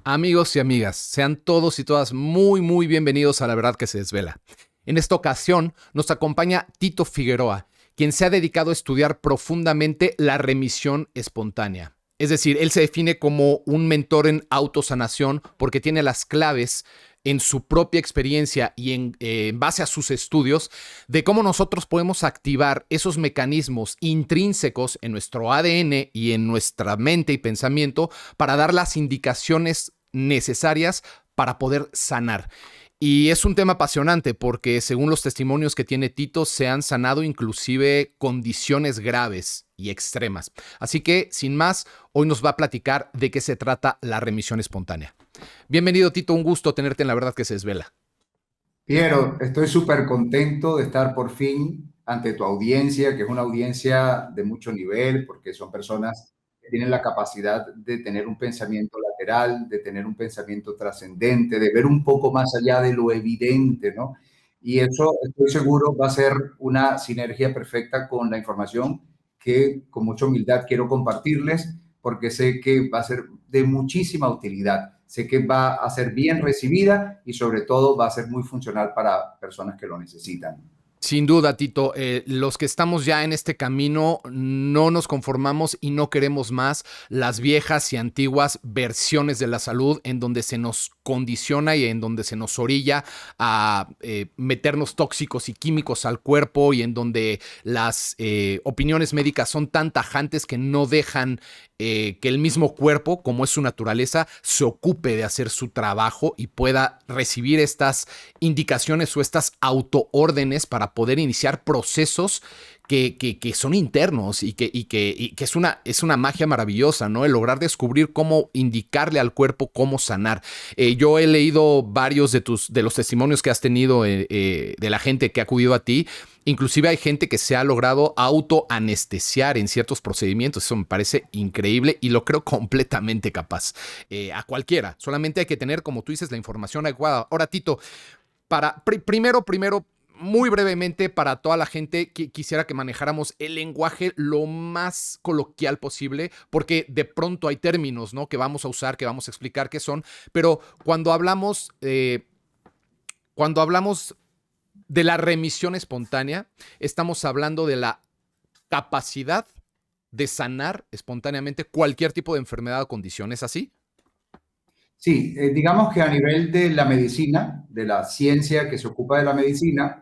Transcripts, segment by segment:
Amigos y amigas, sean todos y todas muy bienvenidos a La Verdad que se Desvela. En esta ocasión nos acompaña Tito Figueroa, quien se ha dedicado a estudiar profundamente la remisión espontánea. Es decir, él se define como un mentor en autosanación porque tiene las claves en su propia experiencia y en base a sus estudios de cómo nosotros podemos activar esos mecanismos intrínsecos en nuestro ADN y en nuestra mente y pensamiento para dar las indicaciones necesarias para poder sanar. Y es un tema apasionante porque según los testimonios que tiene Tito, se han sanado inclusive condiciones graves y extremas. Así que, sin más, hoy nos va a platicar de qué se trata la remisión espontánea. Bienvenido, Tito, un gusto tenerte en La Verdad que se Desvela. Piero, estoy súper contento de estar por fin ante tu audiencia, que es una audiencia de mucho nivel, porque son personas que tienen la capacidad de tener un pensamiento lateral, de tener un pensamiento trascendente, de ver un poco más allá de lo evidente, ¿no? Y eso, estoy seguro, va a ser una sinergia perfecta con la información que con mucha humildad quiero compartirles, porque sé que va a ser de muchísima utilidad. Sé que va a ser bien recibida y sobre todo va a ser muy funcional para personas que lo necesitan. Sin duda, Tito, los que estamos ya en este camino no nos conformamos y no queremos más las viejas y antiguas versiones de la salud en donde se nos condiciona y en donde se nos orilla a meternos tóxicos y químicos al cuerpo y en donde las opiniones médicas son tan tajantes que no dejan que el mismo cuerpo, como es su naturaleza, se ocupe de hacer su trabajo y pueda recibir estas indicaciones o estas autoórdenes para poder iniciar procesos que son internos y que es una magia maravillosa, ¿no? El lograr descubrir cómo indicarle al cuerpo cómo sanar. Yo he leído varios de los testimonios que has tenido de la gente que ha acudido a ti. Inclusive hay gente que se ha logrado autoanestesiar en ciertos procedimientos. Eso me parece increíble y lo creo completamente capaz. A cualquiera. Solamente hay que tener, como tú dices, la información adecuada. Ahora, Tito, primero, muy brevemente, para toda la gente, quisiera que manejáramos el lenguaje lo más coloquial posible, porque de pronto hay términos, ¿no?, que vamos a usar, que vamos a explicar qué son, pero cuando hablamos de la remisión espontánea, estamos hablando de la capacidad de sanar espontáneamente cualquier tipo de enfermedad o condición. ¿Es así? Sí, digamos que a nivel de la medicina, de la ciencia que se ocupa de la medicina,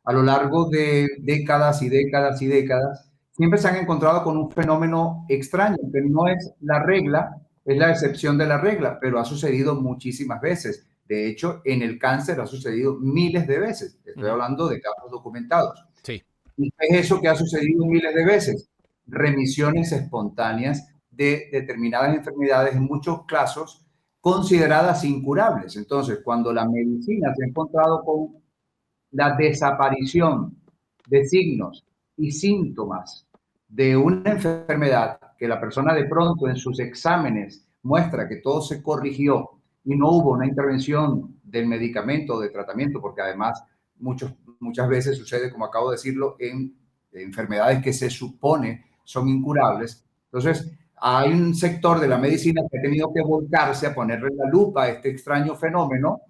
a lo largo de décadas y décadas y décadas, siempre se han encontrado con un fenómeno extraño, que no es la regla, es la excepción de la regla, pero ha sucedido muchísimas veces. De hecho, en el cáncer ha sucedido miles de veces. Estoy hablando de casos documentados. Sí. ¿Y qué es eso que ha sucedido miles de veces? Remisiones espontáneas de determinadas enfermedades, en muchos casos consideradas incurables. Entonces, cuando la medicina se ha encontrado con la desaparición de signos y síntomas de una enfermedad que la persona de pronto en sus exámenes muestra que todo se corrigió y no hubo una intervención del medicamento o de tratamiento, porque además muchas veces sucede, como acabo de decirlo, en enfermedades que se supone son incurables. Entonces, hay un sector de la medicina que ha tenido que volcarse a ponerle la lupa a este extraño fenómeno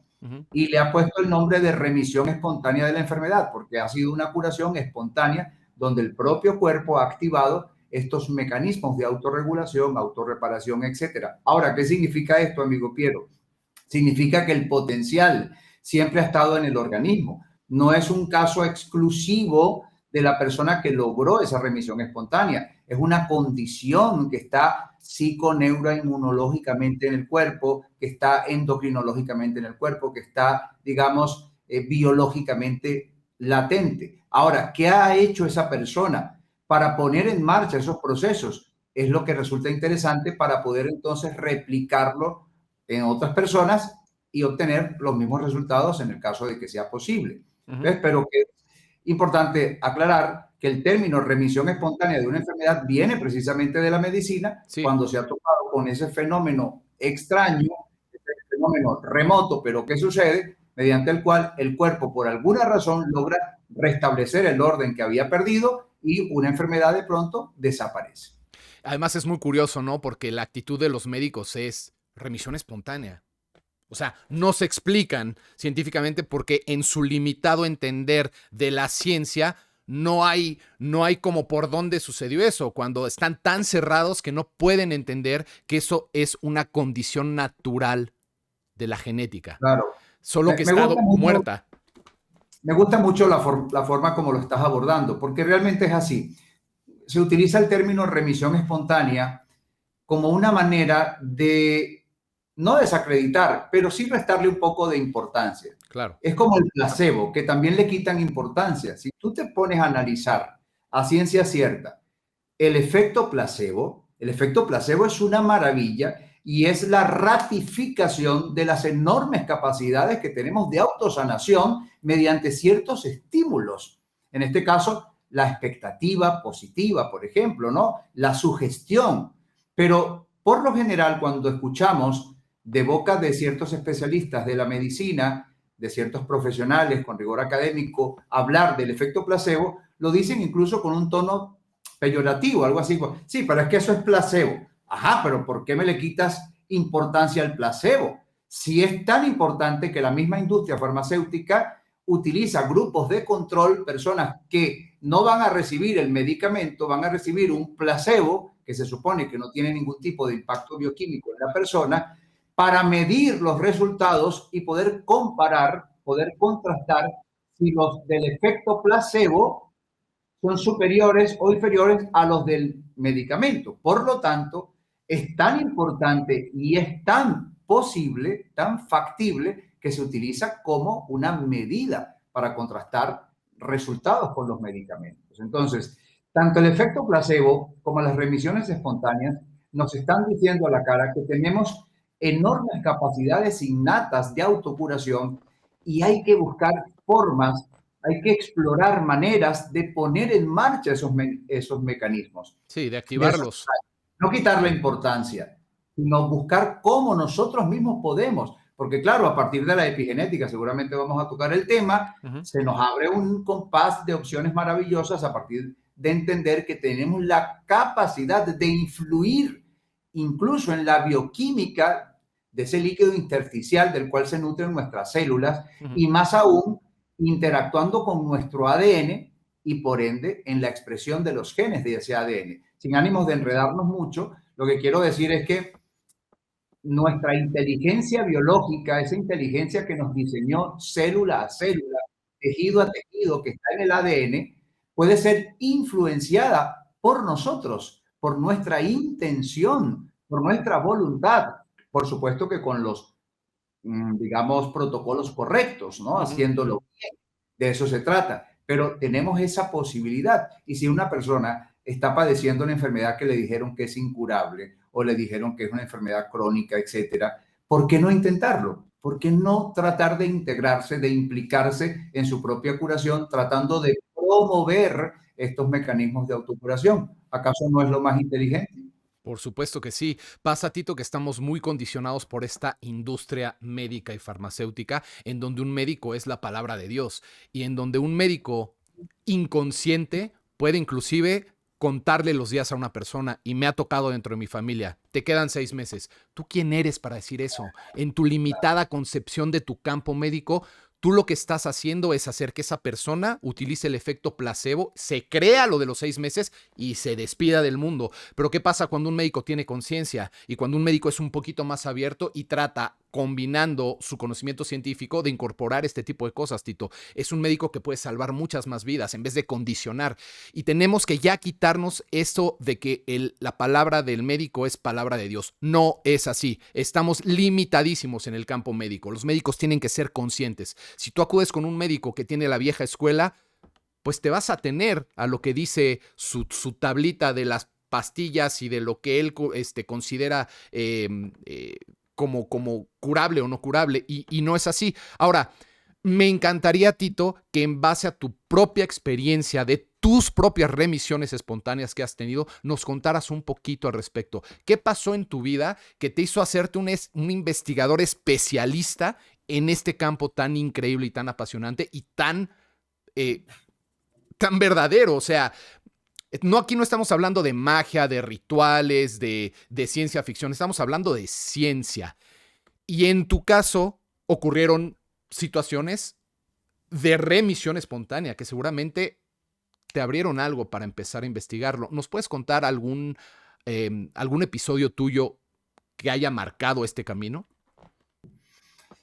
y le ha puesto el nombre de remisión espontánea de la enfermedad, porque ha sido una curación espontánea donde el propio cuerpo ha activado estos mecanismos de autorregulación, autorreparación, etcétera. Ahora, ¿qué significa esto, amigo Piero? Significa que el potencial siempre ha estado en el organismo. No es un caso exclusivo de la persona que logró esa remisión espontánea. Es una condición que está psiconeuroinmunológicamente en el cuerpo, que está endocrinológicamente en el cuerpo, que está, digamos, biológicamente latente. Ahora, ¿qué ha hecho esa persona para poner en marcha esos procesos? Es lo que resulta interesante para poder entonces replicarlo en otras personas y obtener los mismos resultados en el caso de que sea posible. ¿Ves? Pero que es importante aclarar que el término remisión espontánea de una enfermedad viene precisamente de la medicina Sí. cuando se ha topado con ese fenómeno extraño, ese fenómeno remoto, pero que sucede mediante el cual el cuerpo por alguna razón logra restablecer el orden que había perdido y una enfermedad de pronto desaparece. Además es muy curioso, ¿no? Porque la actitud de los médicos es remisión espontánea. O sea, no se explican científicamente porque en su limitado entender de la ciencia no hay como por dónde sucedió eso, cuando están tan cerrados que no pueden entender que eso es una condición natural de la genética, Claro. solo que Me está gusta mucho, muerta. me gusta mucho la forma como lo estás abordando, porque realmente es así. Se utiliza el término remisión espontánea como una manera de no desacreditar, pero sí restarle un poco de importancia. Claro. Es como el placebo, que también le quitan importancia. Si tú te pones a analizar a ciencia cierta el efecto placebo es una maravilla y es la ratificación de las enormes capacidades que tenemos de autosanación mediante ciertos estímulos. En este caso, la expectativa positiva, por ejemplo, ¿no? La sugestión. Pero por lo general, cuando escuchamos de boca de ciertos especialistas de la medicina, de ciertos profesionales con rigor académico, hablar del efecto placebo, lo dicen incluso con un tono peyorativo, algo así. Sí, pero es que eso es placebo. Ajá, pero ¿por qué me le quitas importancia al placebo? Si es tan importante que la misma industria farmacéutica utiliza grupos de control, personas que no van a recibir el medicamento, van a recibir un placebo, que se supone que no tiene ningún tipo de impacto bioquímico en la persona, para medir los resultados y poder comparar, poder contrastar si los del efecto placebo son superiores o inferiores a los del medicamento. Por lo tanto, es tan importante y es tan posible, tan factible, que se utiliza como una medida para contrastar resultados con los medicamentos. Entonces, tanto el efecto placebo como las remisiones espontáneas nos están diciendo a la cara que tenemos enormes capacidades innatas de autocuración y hay que buscar formas, hay que explorar maneras de poner en marcha esos mecanismos. Sí, de De eso, activarlos. no quitarle importancia, sino buscar cómo nosotros mismos podemos. Porque claro, a partir de la epigenética, seguramente vamos a tocar el tema, se nos abre un compás de opciones maravillosas a partir de entender que tenemos la capacidad de influir incluso en la bioquímica de ese líquido intersticial del cual se nutren nuestras células y más aún interactuando con nuestro ADN y por ende en la expresión de los genes de ese ADN. Sin ánimos de enredarnos mucho, lo que quiero decir es que nuestra inteligencia biológica, esa inteligencia que nos diseñó célula a célula, tejido a tejido, que está en el ADN, puede ser influenciada por nosotros, por nuestra intención, por nuestra voluntad. Por supuesto que con los, digamos, protocolos correctos, ¿no? Haciéndolo bien. De eso se trata. Pero tenemos esa posibilidad. Y si una persona está padeciendo una enfermedad que le dijeron que es incurable o le dijeron que es una enfermedad crónica, etcétera, ¿por qué no intentarlo? ¿Por qué no tratar de integrarse, de implicarse en su propia curación, tratando de promover estos mecanismos de autocuración? ¿Acaso no es lo más inteligente? Por supuesto que sí. Pasa, Tito, que estamos muy condicionados por esta industria médica y farmacéutica, en donde un médico es la palabra de Dios y en donde un médico inconsciente puede inclusive contarle los días a una persona, y me ha tocado dentro de mi familia. Te quedan 6 meses. ¿Tú quién eres para decir eso? En tu limitada concepción de tu campo médico, tú lo que estás haciendo es hacer que esa persona utilice el efecto placebo, se crea lo de los 6 meses y se despida del mundo. Pero ¿qué pasa cuando un médico tiene conciencia y cuando un médico es un poquito más abierto y trata, combinando su conocimiento científico, de incorporar este tipo de cosas, Tito? Es un médico que puede salvar muchas más vidas en vez de condicionar. Y tenemos que ya quitarnos eso de que la palabra del médico es palabra de Dios. No es así. Estamos limitadísimos en el campo médico. Los médicos tienen que ser conscientes. Si tú acudes con un médico que tiene la vieja escuela, pues te vas a tener a lo que dice su tablita de las pastillas y de lo que él considera como curable o no curable, y no es así. Ahora, me encantaría, Tito, que en base a tu propia experiencia de tus propias remisiones espontáneas que has tenido, nos contaras un poquito al respecto. ¿Qué pasó en tu vida que te hizo hacerte un investigador especialista en este campo tan increíble y tan apasionante y tan verdadero? O sea, No, aquí no estamos hablando de magia, de rituales, de ciencia ficción, estamos hablando de ciencia. Y en tu caso ocurrieron situaciones de remisión espontánea que seguramente te abrieron algo para empezar a investigarlo. ¿Nos puedes contar algún episodio tuyo que haya marcado este camino?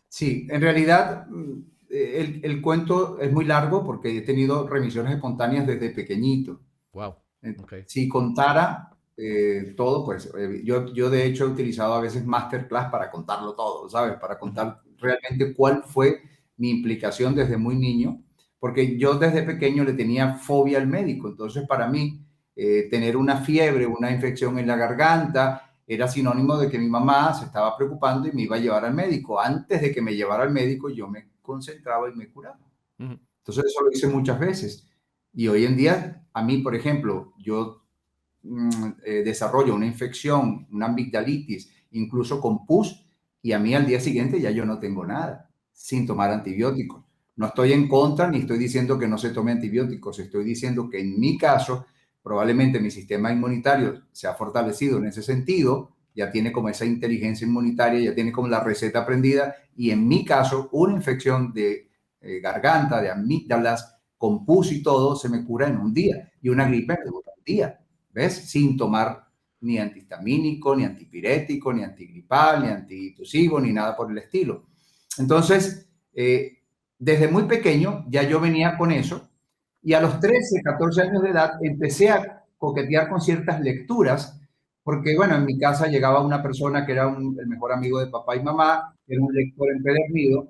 Sí, en realidad el cuento es muy largo porque he tenido remisiones espontáneas desde pequeñito. Wow. Okay. Si contara todo, pues yo de hecho he utilizado a veces masterclass para contarlo todo, ¿sabes? Para contar realmente cuál fue mi implicación desde muy niño, porque yo desde pequeño le tenía fobia al médico. Entonces, para mí, tener una fiebre, una infección en la garganta, era sinónimo de que mi mamá se estaba preocupando y me iba a llevar al médico. Antes de que me llevara al médico, yo me concentraba y me curaba. Entonces, eso lo hice muchas veces. Y hoy en día, a mí, por ejemplo, yo desarrollo una infección, una amigdalitis, incluso con pus, y a mí al día siguiente ya yo no tengo nada, sin tomar antibióticos. No estoy en contra ni estoy diciendo que no se tome antibióticos, estoy diciendo que en mi caso, probablemente mi sistema inmunitario se ha fortalecido en ese sentido, ya tiene como esa inteligencia inmunitaria, ya tiene como la receta aprendida, y en mi caso, una infección de garganta, de amígdalas, con pus y todo, se me cura en un día, y una gripe me dura un día. ¿Ves? Sin tomar ni antihistamínico, ni antipirético, ni antigripal, ni antitusivo, ni nada por el estilo. Entonces, desde muy pequeño ya yo venía con eso y a los 13, 14 años de edad empecé a coquetear con ciertas lecturas porque, bueno, en mi casa llegaba una persona que era el mejor amigo de papá y mamá, era un lector empedernido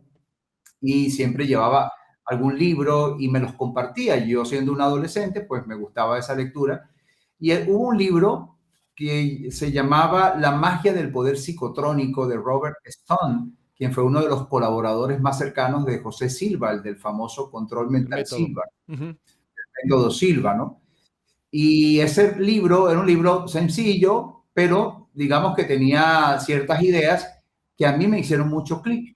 y siempre llevaba algún libro y me los compartía. Yo siendo un adolescente, pues me gustaba esa lectura. Y hubo un libro que se llamaba La magia del poder psicotrónico de Robert Stone, quien fue uno de los colaboradores más cercanos de José Silva, el del famoso control El mental método. Silva, el método Silva, ¿no? Y ese libro era un libro sencillo, pero digamos que tenía ciertas ideas que a mí me hicieron mucho clic.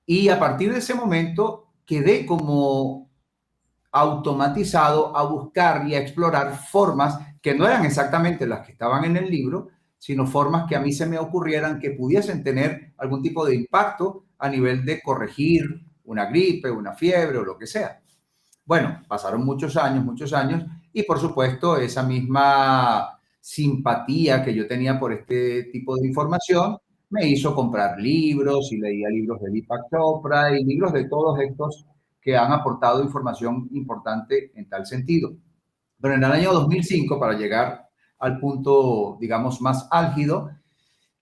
Y a partir de ese momento quedé como automatizado a buscar y a explorar formas que no eran exactamente las que estaban en el libro, sino formas que a mí se me ocurrieran que pudiesen tener algún tipo de impacto a nivel de corregir una gripe, una fiebre o lo que sea. Bueno, pasaron muchos años, y por supuesto esa misma simpatía que yo tenía por este tipo de información me hizo comprar libros y leía libros de Deepak Chopra y libros de todos estos que han aportado información importante en tal sentido. Pero en el año 2005, para llegar al punto, digamos, más álgido,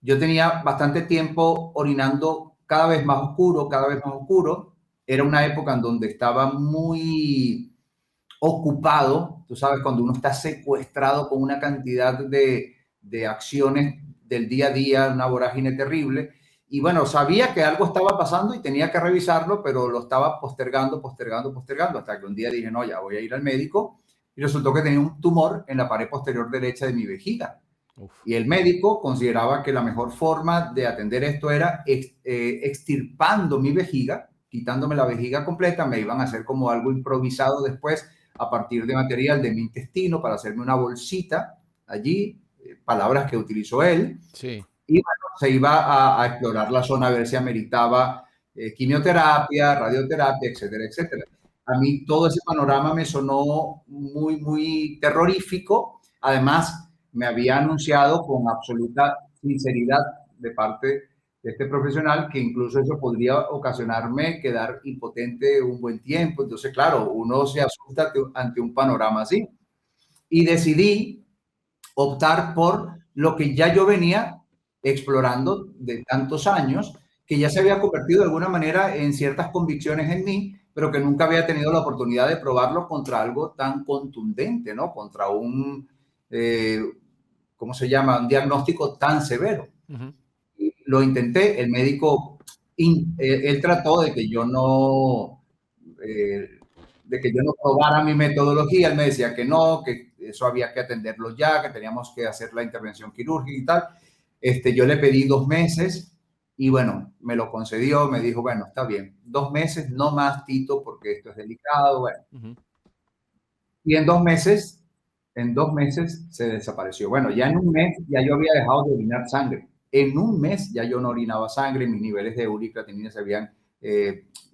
yo tenía bastante tiempo orinando cada vez más oscuro, cada vez más oscuro. Era una época en donde estaba muy ocupado, tú sabes, cuando uno está secuestrado con una cantidad de acciones del día a día, una vorágine terrible. Y bueno, sabía que algo estaba pasando y tenía que revisarlo, pero lo estaba postergando, hasta que un día dije, no, ya voy a ir al médico. Y resultó que tenía un tumor en la pared posterior derecha de mi vejiga. Uf. Y el médico consideraba que la mejor forma de atender esto era extirpando mi vejiga, quitándome la vejiga completa. Me iban a hacer como algo improvisado después a partir de material de mi intestino para hacerme una bolsita allí, palabras que utilizó él. Sí. Y bueno, se iba a explorar la zona a ver si ameritaba quimioterapia, radioterapia, etcétera, etcétera. A mí todo ese panorama me sonó muy, muy terrorífico. Además, me había anunciado con absoluta sinceridad de parte de este profesional que incluso eso podría ocasionarme quedar impotente un buen tiempo. Entonces, claro, uno se asusta ante un panorama así. Y decidí optar por lo que ya yo venía explorando de tantos años, que ya se había convertido de alguna manera en ciertas convicciones en mí, pero que nunca había tenido la oportunidad de probarlo contra algo tan contundente, ¿no? Contra un, ¿cómo se llama? Un diagnóstico tan severo. Lo intenté, el médico, él trató de que yo no, probara mi metodología. Él me decía que no, que eso había que atenderlo ya, que teníamos que hacer la intervención quirúrgica y tal. Yo le pedí 2 meses y bueno, me lo concedió, me dijo, bueno, está bien, 2 meses, no más, Tito, porque esto es delicado, bueno. Y en 2 meses En 2 meses se desapareció. Bueno, ya en un mes ya yo había dejado de orinar sangre. En un mes ya yo no orinaba sangre, mis niveles de creatinina se habían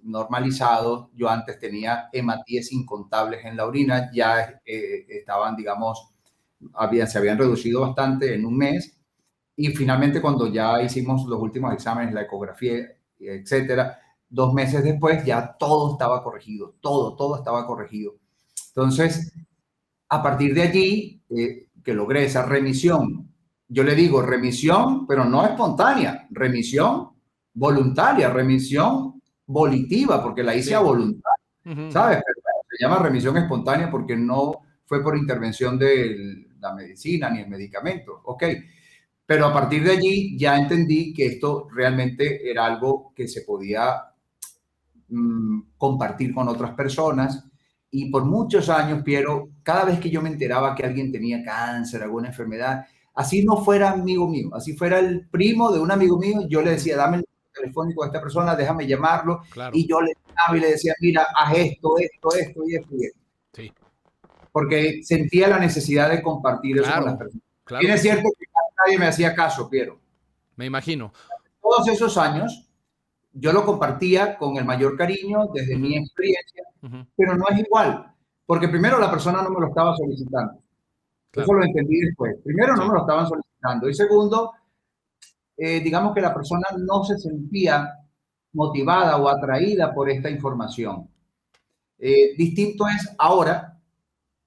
normalizado. Yo antes tenía hematíes incontables en la orina, ya estaban, digamos, se habían reducido bastante en un mes. Y finalmente, cuando ya hicimos los últimos exámenes, la ecografía, etcétera, 2 meses después ya todo estaba corregido, todo estaba corregido. Entonces, a partir de allí, que logré esa remisión, yo le digo remisión, pero no espontánea, remisión voluntaria, remisión volitiva, porque la hice a Sí. voluntad, Ujú. ¿sabes? Pero se llama remisión espontánea porque no fue por intervención de la medicina ni el medicamento, ¿ok? Pero a partir de allí ya entendí que esto realmente era algo que se podía compartir con otras personas. Y por muchos años, Piero, cada vez que yo me enteraba que alguien tenía cáncer, alguna enfermedad, así no fuera amigo mío, así fuera el primo de un amigo mío, yo le Ujú. decía, dame el número telefónico de esta persona, déjame llamarlo, Claro. y yo le llamaba y le decía, mira, haz esto, esto, esto y esto y esto, Sí. porque sentía la necesidad de compartir eso con las Claro. personas. Claro Bien que es sí. cierto que nadie me hacía caso, Piero. Me imagino. Todos esos años yo lo compartía con el mayor cariño desde mi Ujú. experiencia, Ujú. pero no es igual, porque primero la persona no me lo estaba solicitando. Eso Claro. lo entendí después. Primero, no Sí. me lo estaban solicitando. Y segundo, digamos que la persona no se sentía motivada o atraída por esta información. Distinto es ahora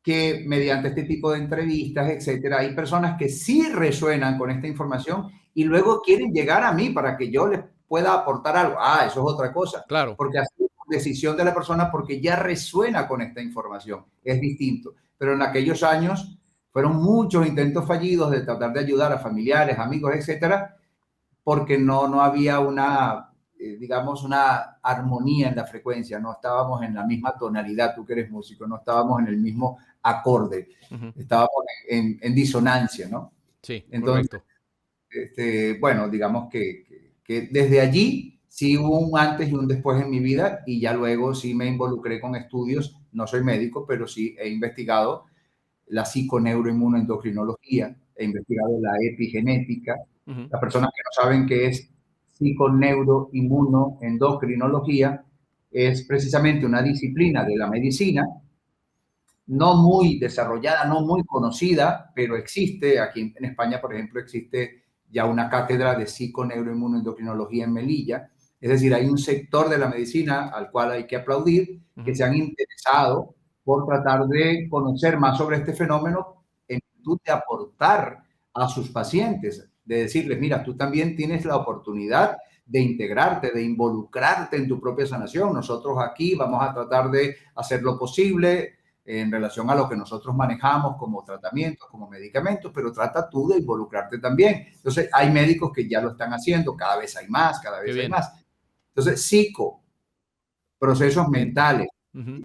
que mediante este tipo de entrevistas, etcétera, hay personas que sí resuenan con esta información y luego quieren llegar a mí para que yo les pueda aportar algo. Ah, eso es otra cosa, Claro. porque así es decisión de la persona porque ya resuena con esta información. Es distinto. Pero en aquellos años fueron muchos intentos fallidos de tratar de ayudar a familiares, amigos, etcétera, porque no había una, digamos, una armonía en la frecuencia, no estábamos en la misma tonalidad, tú que eres músico, no estábamos en el mismo acorde, Ujú. estábamos en disonancia, ¿no? Sí, Entonces, correcto. bueno, digamos que desde allí sí hubo un antes y un después en mi vida y ya luego sí me involucré con estudios, no soy médico, pero sí he investigado la psiconeuroinmunoendocrinología, he investigado la epigenética. Ujú. Las personas que no saben qué es psiconeuroinmunoendocrinología es precisamente una disciplina de la medicina no muy desarrollada, no muy conocida, pero existe. Aquí en España, por ejemplo, existe ya una cátedra de psiconeuroinmunoendocrinología en Melilla. Es decir, hay un sector de la medicina al cual hay que aplaudir, que Ujú. se han interesado por tratar de conocer más sobre este fenómeno en virtud de aportar a sus pacientes, de decirles, mira, tú también tienes la oportunidad de integrarte, de involucrarte en tu propia sanación. Nosotros aquí vamos a tratar de hacer lo posible en relación a lo que nosotros manejamos como tratamientos, como medicamentos, pero trata tú de involucrarte también. Entonces, hay médicos que ya lo están haciendo, cada vez hay más, cada Qué vez hay bien. más. Entonces, psico, procesos Mente. mentales, Ujú.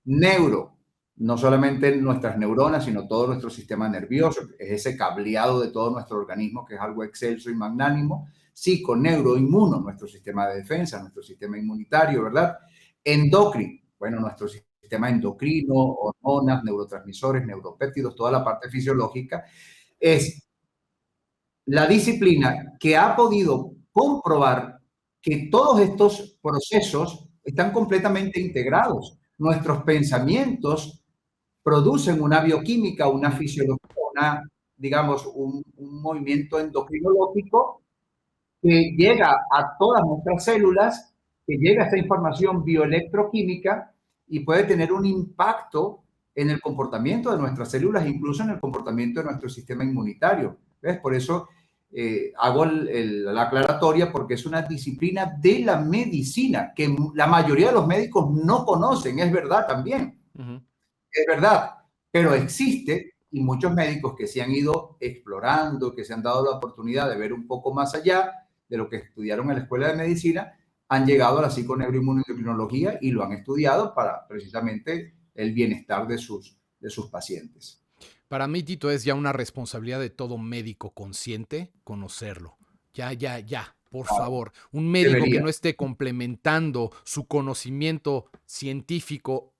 neuro, no solamente nuestras neuronas, sino todo nuestro sistema nervioso, es ese cableado de todo nuestro organismo que es algo excelso y magnánimo. Psico, neuro, inmuno, nuestro sistema de defensa, nuestro sistema inmunitario, ¿verdad? Endocrino, bueno, nuestro sistema endocrino, hormonas, neurotransmisores, neuropéptidos, toda la parte fisiológica, es la disciplina que ha podido comprobar que todos estos procesos están completamente integrados. Nuestros pensamientos producen una bioquímica, una fisiología, digamos, un movimiento endocrinológico que llega a todas nuestras células, que llega esta información bioelectroquímica y puede tener un impacto en el comportamiento de nuestras células, incluso en el comportamiento de nuestro sistema inmunitario. ¿Ves? Por eso hago la aclaratoria porque es una disciplina de la medicina que la mayoría de los médicos no conocen, es verdad también, Ujú. es verdad, pero existe y muchos médicos que se han ido explorando, que se han dado la oportunidad de ver un poco más allá de lo que estudiaron en la escuela de medicina, han llegado a la psiconeuroinmunoendocrinología y lo han estudiado para precisamente el bienestar de sus pacientes. Para mí, Tito, es ya una responsabilidad de todo médico consciente conocerlo. Ya, ya, ya, por Claro, favor. Un médico que debería. no esté complementando su conocimiento científico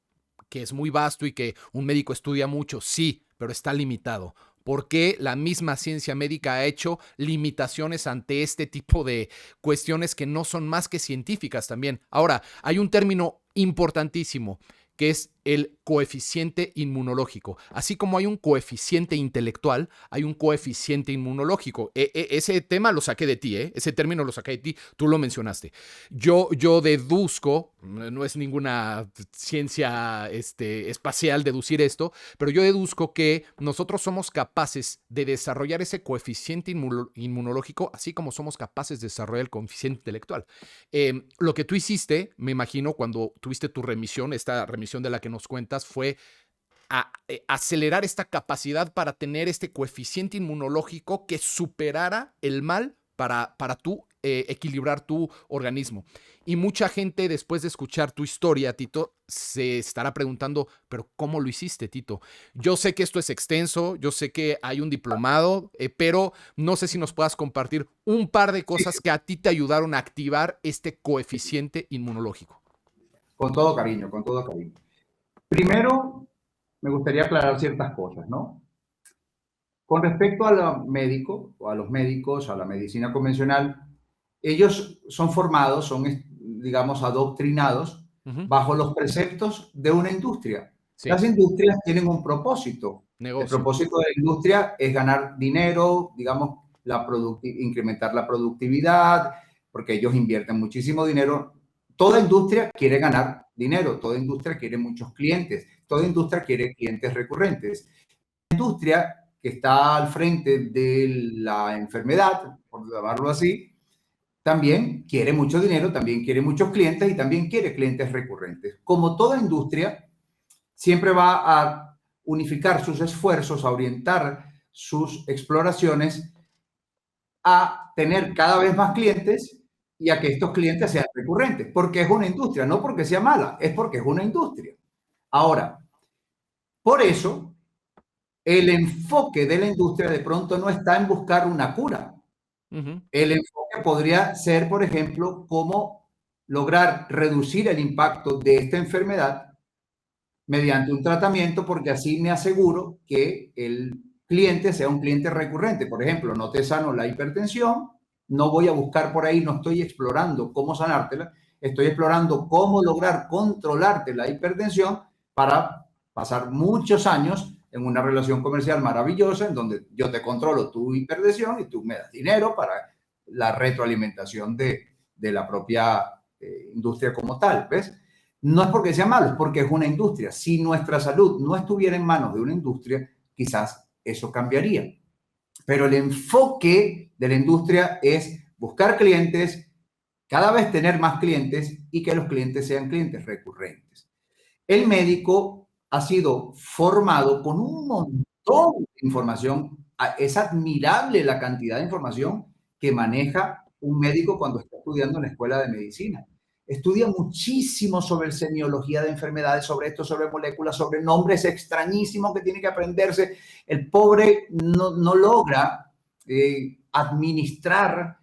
que es muy vasto y que un médico estudia mucho, sí, pero está limitado. Porque la misma ciencia médica ha hecho limitaciones ante este tipo de cuestiones que no son más que científicas también. Ahora, hay un término importantísimo que es el coeficiente inmunológico. Así como hay un coeficiente intelectual, hay un coeficiente inmunológico. Ese tema lo saqué de ti, ese término lo saqué de ti, tú lo mencionaste. Yo deduzco, no es ninguna ciencia espacial deducir esto, pero yo deduzco que nosotros somos capaces de desarrollar ese coeficiente inmunológico, así como somos capaces de desarrollar el coeficiente intelectual. Lo que tú hiciste, me imagino, cuando tuviste tu remisión, esta remisión de la que nos cuentas, fue acelerar esta capacidad para tener este coeficiente inmunológico que superara el mal para tú equilibrar tu organismo. Y mucha gente, después de escuchar tu historia, Tito, se estará preguntando, pero ¿cómo lo hiciste, Tito? Yo sé que esto es extenso, yo sé que hay un diplomado, pero no sé si nos puedas compartir un par de Sí, cosas que a ti te ayudaron a activar este coeficiente inmunológico. con todo cariño, con todo cariño. Primero, me gustaría aclarar ciertas cosas, ¿no? Con respecto a los médicos, o a los médicos, a la medicina convencional, ellos son formados, son, digamos, adoctrinados Uh -huh. bajo los preceptos de una industria. Sí, Las industrias tienen un propósito. El negocio. propósito de la industria es ganar dinero, digamos, incrementar la productividad, porque ellos invierten muchísimo dinero. Toda industria quiere ganar dinero, toda industria quiere muchos clientes, toda industria quiere clientes recurrentes. La industria que está al frente de la enfermedad, por llamarlo así, también quiere mucho dinero, también quiere muchos clientes y también quiere clientes recurrentes. Como toda industria, siempre va a unificar sus esfuerzos, a orientar sus exploraciones a tener cada vez más clientes y a que estos clientes sean recurrentes, porque es una industria, no porque sea mala, es porque es una industria. Ahora, por eso, el enfoque de la industria de pronto no está en buscar una cura. Uh -huh. El enfoque podría ser, por ejemplo, cómo lograr reducir el impacto de esta enfermedad mediante un tratamiento, porque así me aseguro que el cliente sea un cliente recurrente. Por ejemplo, no te sano la hipertensión, no voy a buscar por ahí, no estoy explorando cómo sanártela, estoy explorando cómo lograr controlarte la hipertensión para pasar muchos años en una relación comercial maravillosa en donde yo te controlo tu hipertensión y tú me das dinero para la retroalimentación de la propia industria como tal, ¿ves? No es porque sea malo, es porque es una industria. Si nuestra salud no estuviera en manos de una industria, quizás eso cambiaría. Pero el enfoque de la industria es buscar clientes, cada vez tener más clientes y que los clientes sean clientes recurrentes. El médico ha sido formado con un montón de información. Es admirable la cantidad de información que maneja un médico cuando está estudiando en la escuela de medicina. Estudia muchísimo sobre semiología de enfermedades, sobre esto, sobre moléculas, sobre nombres extrañísimos que tiene que aprenderse. El pobre no logra administrar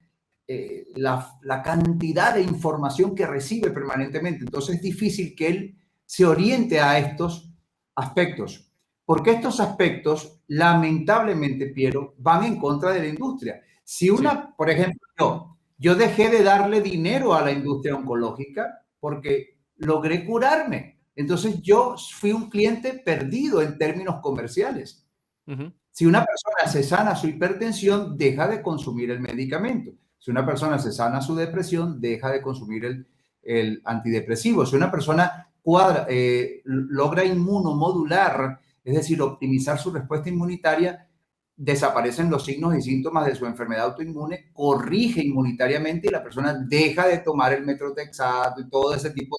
la cantidad de información que recibe permanentemente. Entonces es difícil que él se oriente a estos aspectos, porque estos aspectos, lamentablemente, Piero, van en contra de la industria. Si Sí. por ejemplo, yo dejé de darle dinero a la industria oncológica porque logré curarme. Entonces yo fui un cliente perdido en términos comerciales. Uh -huh. Si una persona se sana su hipertensión, deja de consumir el medicamento. Si una persona se sana su depresión, deja de consumir el antidepresivo. Si una persona logra inmunomodular, es decir, optimizar su respuesta inmunitaria, desaparecen los signos y síntomas de su enfermedad autoinmune, corrige inmunitariamente y la persona deja de tomar el metrotexato y todo ese tipo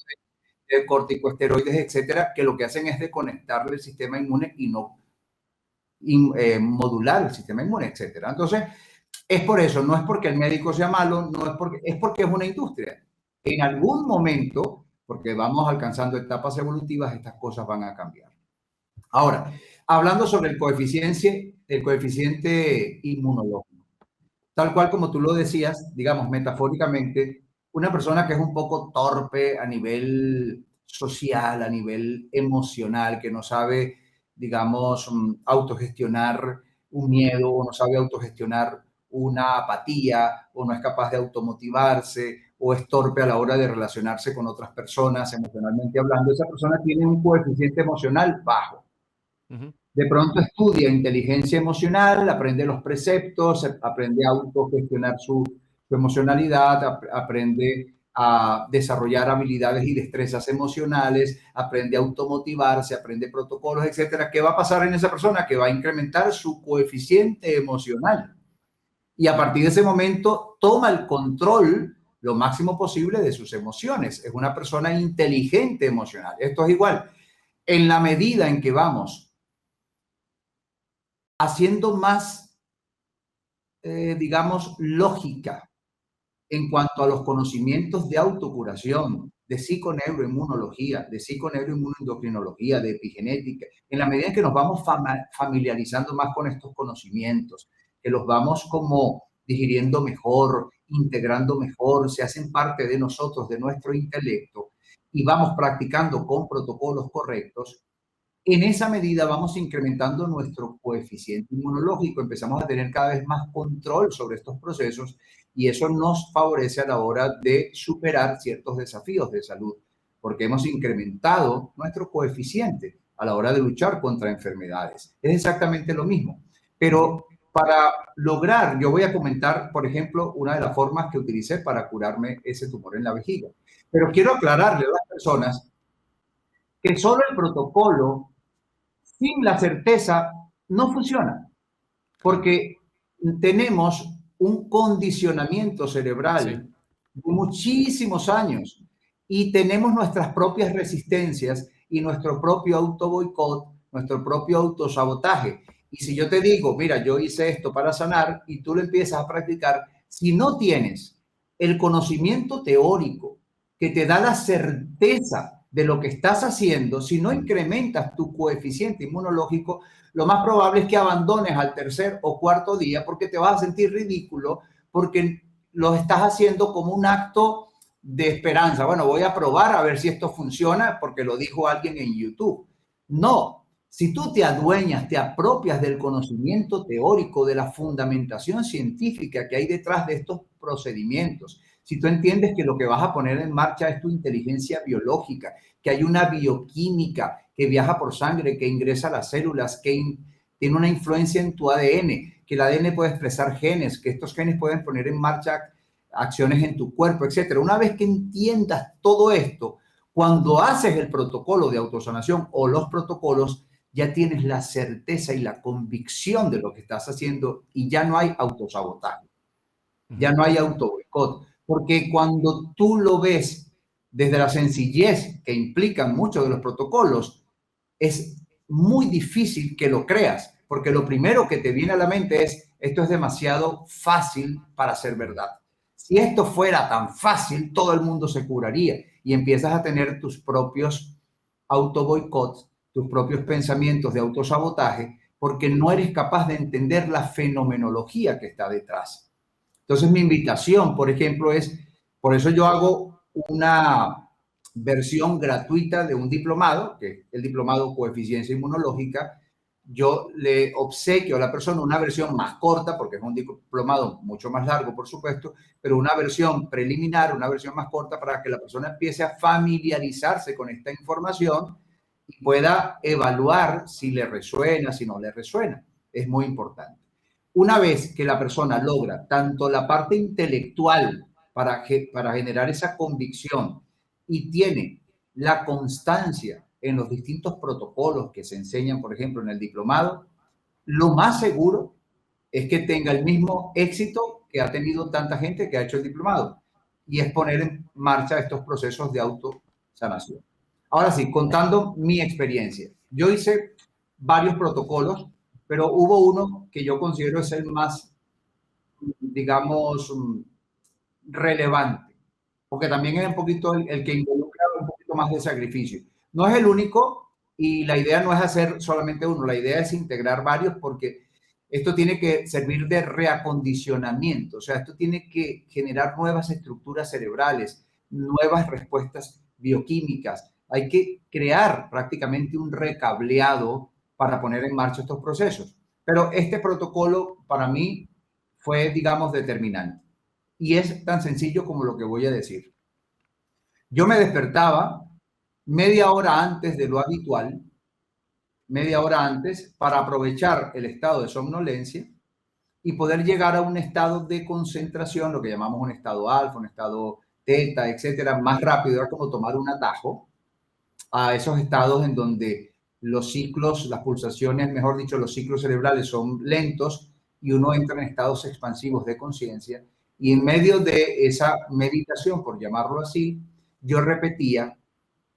de corticosteroides, etcétera, que lo que hacen es desconectarle el sistema inmune y no modular el sistema inmune, etcétera. Entonces, es por eso, no es porque el médico sea malo, no es porque es una industria. En algún momento, porque vamos alcanzando etapas evolutivas, estas cosas van a cambiar. Ahora, hablando sobre el coeficiente inmunológico, tal cual como tú lo decías, digamos metafóricamente, una persona que es un poco torpe a nivel social, a nivel emocional, que no sabe, digamos, autogestionar un miedo, o no sabe autogestionar una apatía, o no es capaz de automotivarse, o es torpe a la hora de relacionarse con otras personas, emocionalmente hablando, esa persona tiene un coeficiente emocional bajo. De pronto estudia inteligencia emocional, aprende los preceptos, aprende a autogestionar su emocionalidad, aprende a desarrollar habilidades y destrezas emocionales, aprende a automotivarse, aprende protocolos, etcétera. ¿Qué va a pasar en esa persona? Que va a incrementar su coeficiente emocional. Y a partir de ese momento toma el control lo máximo posible de sus emociones. Es una persona inteligente emocional. Esto es igual. En la medida en que vamos haciendo más, digamos, lógica en cuanto a los conocimientos de autocuración, de psiconeuroinmunología, de psiconeuroinmunoendocrinología, de epigenética, en la medida en que nos vamos familiarizando más con estos conocimientos, que los vamos como digiriendo mejor, integrando mejor, se hacen parte de nosotros, de nuestro intelecto, y vamos practicando con protocolos correctos, en esa medida vamos incrementando nuestro coeficiente inmunológico, empezamos a tener cada vez más control sobre estos procesos y eso nos favorece a la hora de superar ciertos desafíos de salud, porque hemos incrementado nuestro coeficiente a la hora de luchar contra enfermedades. Es exactamente lo mismo, pero para lograr, yo voy a comentar, por ejemplo, una de las formas que utilicé para curarme ese tumor en la vejiga, pero quiero aclararle a las personas que solo el protocolo sin la certeza no funciona, porque tenemos un condicionamiento cerebral Sí. de muchísimos años y tenemos nuestras propias resistencias y nuestro propio autoboicot, nuestro propio autosabotaje. Y si yo te digo, mira, yo hice esto para sanar y tú lo empiezas a practicar, si no tienes el conocimiento teórico que te da la certeza de lo que estás haciendo, si no incrementas tu coeficiente inmunológico, lo más probable es que abandones al tercer o cuarto día porque te vas a sentir ridículo, porque lo estás haciendo como un acto de esperanza. Bueno, voy a probar a ver si esto funciona porque lo dijo alguien en YouTube. No, si tú te adueñas, te apropias del conocimiento teórico, de la fundamentación científica que hay detrás de estos procedimientos, si tú entiendes que lo que vas a poner en marcha es tu inteligencia biológica, que hay una bioquímica que viaja por sangre, que ingresa a las células, que tiene una influencia en tu ADN, que el ADN puede expresar genes, que estos genes pueden poner en marcha acciones en tu cuerpo, etcétera. Una vez que entiendas todo esto, cuando haces el protocolo de autosanación o los protocolos, ya tienes la certeza y la convicción de lo que estás haciendo y ya no hay autosabotaje, ya no hay autoboicot, porque cuando tú lo ves desde la sencillez que implican muchos de los protocolos, es muy difícil que lo creas, porque lo primero que te viene a la mente es, esto es demasiado fácil para ser verdad. Si esto fuera tan fácil, todo el mundo se curaría y empiezas a tener tus propios autoboicots, tus propios pensamientos de autosabotaje, porque no eres capaz de entender la fenomenología que está detrás. Entonces mi invitación, por ejemplo, es, por eso yo hago una versión gratuita de un diplomado, que es el diplomado Coeficiencia Inmunológica. Yo le obsequio a la persona una versión más corta, porque es un diplomado mucho más largo, por supuesto, pero una versión preliminar, una versión más corta para que la persona empiece a familiarizarse con esta información y pueda evaluar si le resuena, si no le resuena. Es muy importante. Una vez que la persona logra tanto la parte intelectual para generar esa convicción y tiene la constancia en los distintos protocolos que se enseñan, por ejemplo, en el diplomado, lo más seguro es que tenga el mismo éxito que ha tenido tanta gente que ha hecho el diplomado, y es poner en marcha estos procesos de autosanación. Ahora sí, contando mi experiencia. Yo hice varios protocolos, pero hubo uno que yo considero es el más, digamos, relevante, porque también es un poquito el que involucra un poquito más de sacrificio. No es el único y la idea no es hacer solamente uno, la idea es integrar varios porque esto tiene que servir de reacondicionamiento, o sea, esto tiene que generar nuevas estructuras cerebrales, nuevas respuestas bioquímicas, hay que crear prácticamente un recableado para poner en marcha estos procesos. Pero este protocolo para mí fue, digamos, determinante. Y es tan sencillo como lo que voy a decir. Yo me despertaba media hora antes de lo habitual, media hora antes, para aprovechar el estado de somnolencia y poder llegar a un estado de concentración, lo que llamamos un estado alfa, un estado teta, etcétera, más rápido. Era como tomar un atajo a esos estados en donde los ciclos, las pulsaciones, mejor dicho, los ciclos cerebrales son lentos y uno entra en estados expansivos de conciencia. Y en medio de esa meditación, por llamarlo así, yo repetía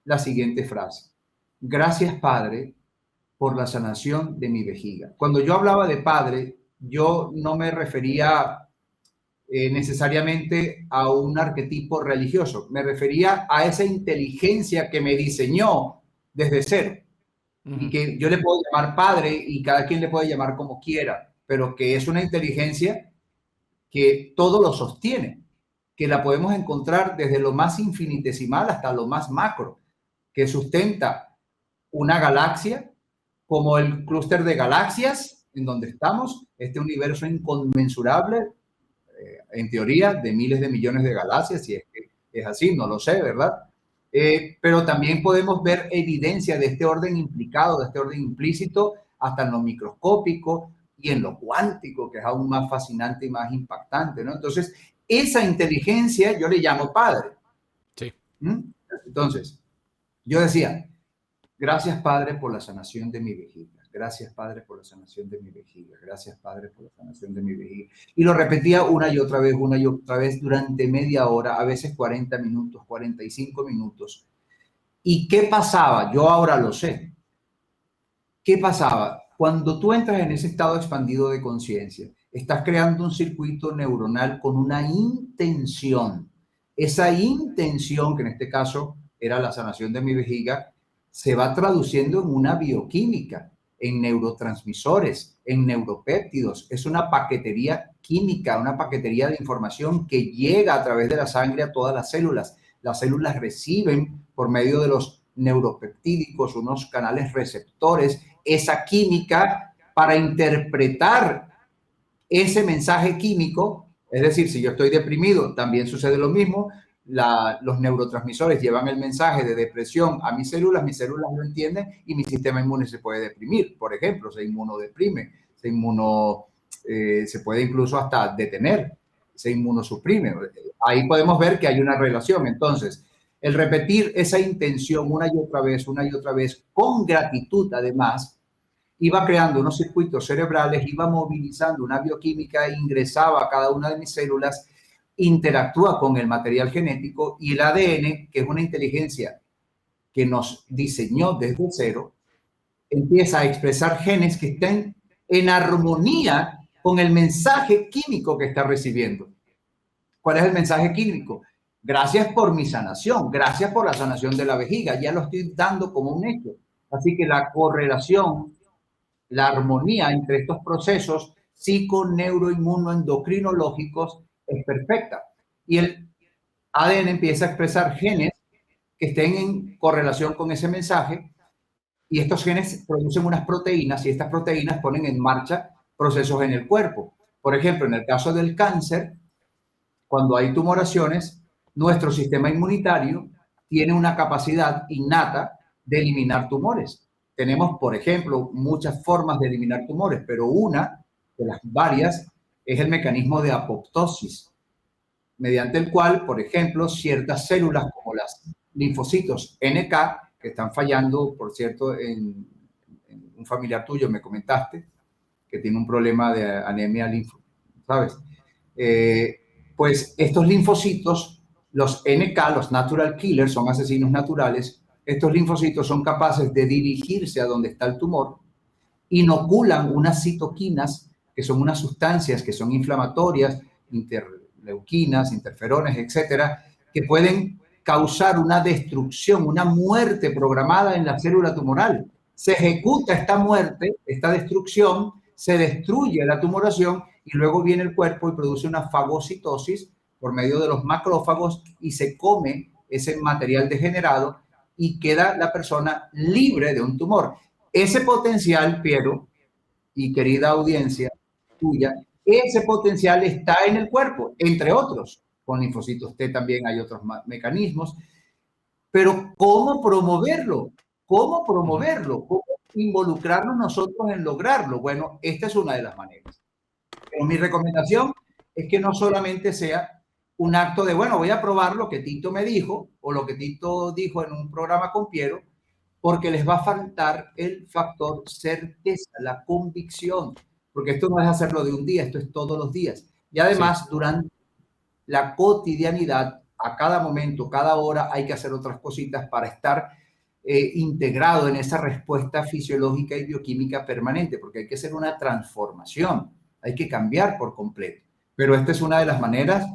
la siguiente frase: gracias, Padre, por la sanación de mi vejiga. Cuando yo hablaba de Padre, yo no me refería necesariamente a un arquetipo religioso, me refería a esa inteligencia que me diseñó desde cero y que yo le puedo llamar Padre y cada quien le puede llamar como quiera, pero que es una inteligencia que todo lo sostiene, que la podemos encontrar desde lo más infinitesimal hasta lo más macro, que sustenta una galaxia como el clúster de galaxias en donde estamos, este universo inconmensurable, en teoría, de miles de millones de galaxias, si es que es así, no lo sé, ¿verdad? Pero también podemos ver evidencia de este orden implicado, de este orden implícito, hasta en lo microscópico y en lo cuántico, que es aún más fascinante y más impactante, ¿no? Entonces, esa inteligencia yo le llamo Padre. Sí. Entonces, yo decía, gracias, Padre, por la sanación de mi vejiga. Gracias, Padre, por la sanación de mi vejiga. Gracias, Padre, por la sanación de mi vejiga. Y lo repetía una y otra vez durante media hora, a veces 40 minutos, 45 minutos. ¿Y qué pasaba? Yo ahora lo sé. ¿Qué pasaba? Cuando tú entras en ese estado expandido de conciencia, estás creando un circuito neuronal con una intención. Esa intención, que en este caso era la sanación de mi vejiga, se va traduciendo en una bioquímica, en neurotransmisores, en neuropéptidos. Es una paquetería química, una paquetería de información que llega a través de la sangre a todas las células. Las células reciben por medio de los neuropeptídicos unos canales receptores esa química para interpretar ese mensaje químico. Es decir, si yo estoy deprimido, también sucede lo mismo. Los neurotransmisores llevan el mensaje de depresión a mis células lo entienden y mi sistema inmune se puede deprimir. Por ejemplo, se inmunodeprime, se puede incluso hasta detener, se inmunosuprime. Ahí podemos ver que hay una relación. Entonces, el repetir esa intención una y otra vez, con gratitud además, iba creando unos circuitos cerebrales, iba movilizando una bioquímica, ingresaba a cada una de mis células, interactúa con el material genético y el ADN, que es una inteligencia que nos diseñó desde cero, empieza a expresar genes que estén en armonía con el mensaje químico que está recibiendo. ¿Cuál es el mensaje químico? Gracias por mi sanación, gracias por la sanación de la vejiga, ya lo estoy dando como un hecho. Así que la correlación, la armonía entre estos procesos psico-neuro-inmuno-endocrinológicos es perfecta. Y el ADN empieza a expresar genes que estén en correlación con ese mensaje y estos genes producen unas proteínas y estas proteínas ponen en marcha procesos en el cuerpo. Por ejemplo, en el caso del cáncer, cuando hay tumoraciones, nuestro sistema inmunitario tiene una capacidad innata de eliminar tumores. Tenemos, por ejemplo, muchas formas de eliminar tumores, pero una de las varias es el mecanismo de apoptosis, mediante el cual, por ejemplo, ciertas células como las linfocitos NK, que están fallando, por cierto, en un familiar tuyo me comentaste, que tiene un problema de anemia linfo, ¿sabes? Pues estos linfocitos, los NK, los natural killers, son asesinos naturales. Estos linfocitos son capaces de dirigirse a donde está el tumor, inoculan unas citoquinas, que son unas sustancias que son inflamatorias, interleuquinas, interferones, etcétera, que pueden causar una destrucción, una muerte programada en la célula tumoral. Se ejecuta esta muerte, esta destrucción, se destruye la tumoración y luego viene el cuerpo y produce una fagocitosis por medio de los macrófagos y se come ese material degenerado y queda la persona libre de un tumor. Ese potencial, Piero, y querida audiencia tuya, ese potencial está en el cuerpo, entre otros. Con linfocitos T también hay otros mecanismos. Pero ¿cómo promoverlo? ¿Cómo promoverlo? ¿Cómo involucrarnos nosotros en lograrlo? Bueno, esta es una de las maneras. Pero mi recomendación es que no solamente sea un acto de, bueno, voy a probar lo que Tito me dijo o lo que Tito dijo en un programa con Piero, porque les va a faltar el factor certeza, la convicción, porque esto no es hacerlo de un día, esto es todos los días. Y además, durante la cotidianidad, a cada momento, cada hora, hay que hacer otras cositas para estar integrado en esa respuesta fisiológica y bioquímica permanente, porque hay que hacer una transformación, hay que cambiar por completo. Pero esta es una de las maneras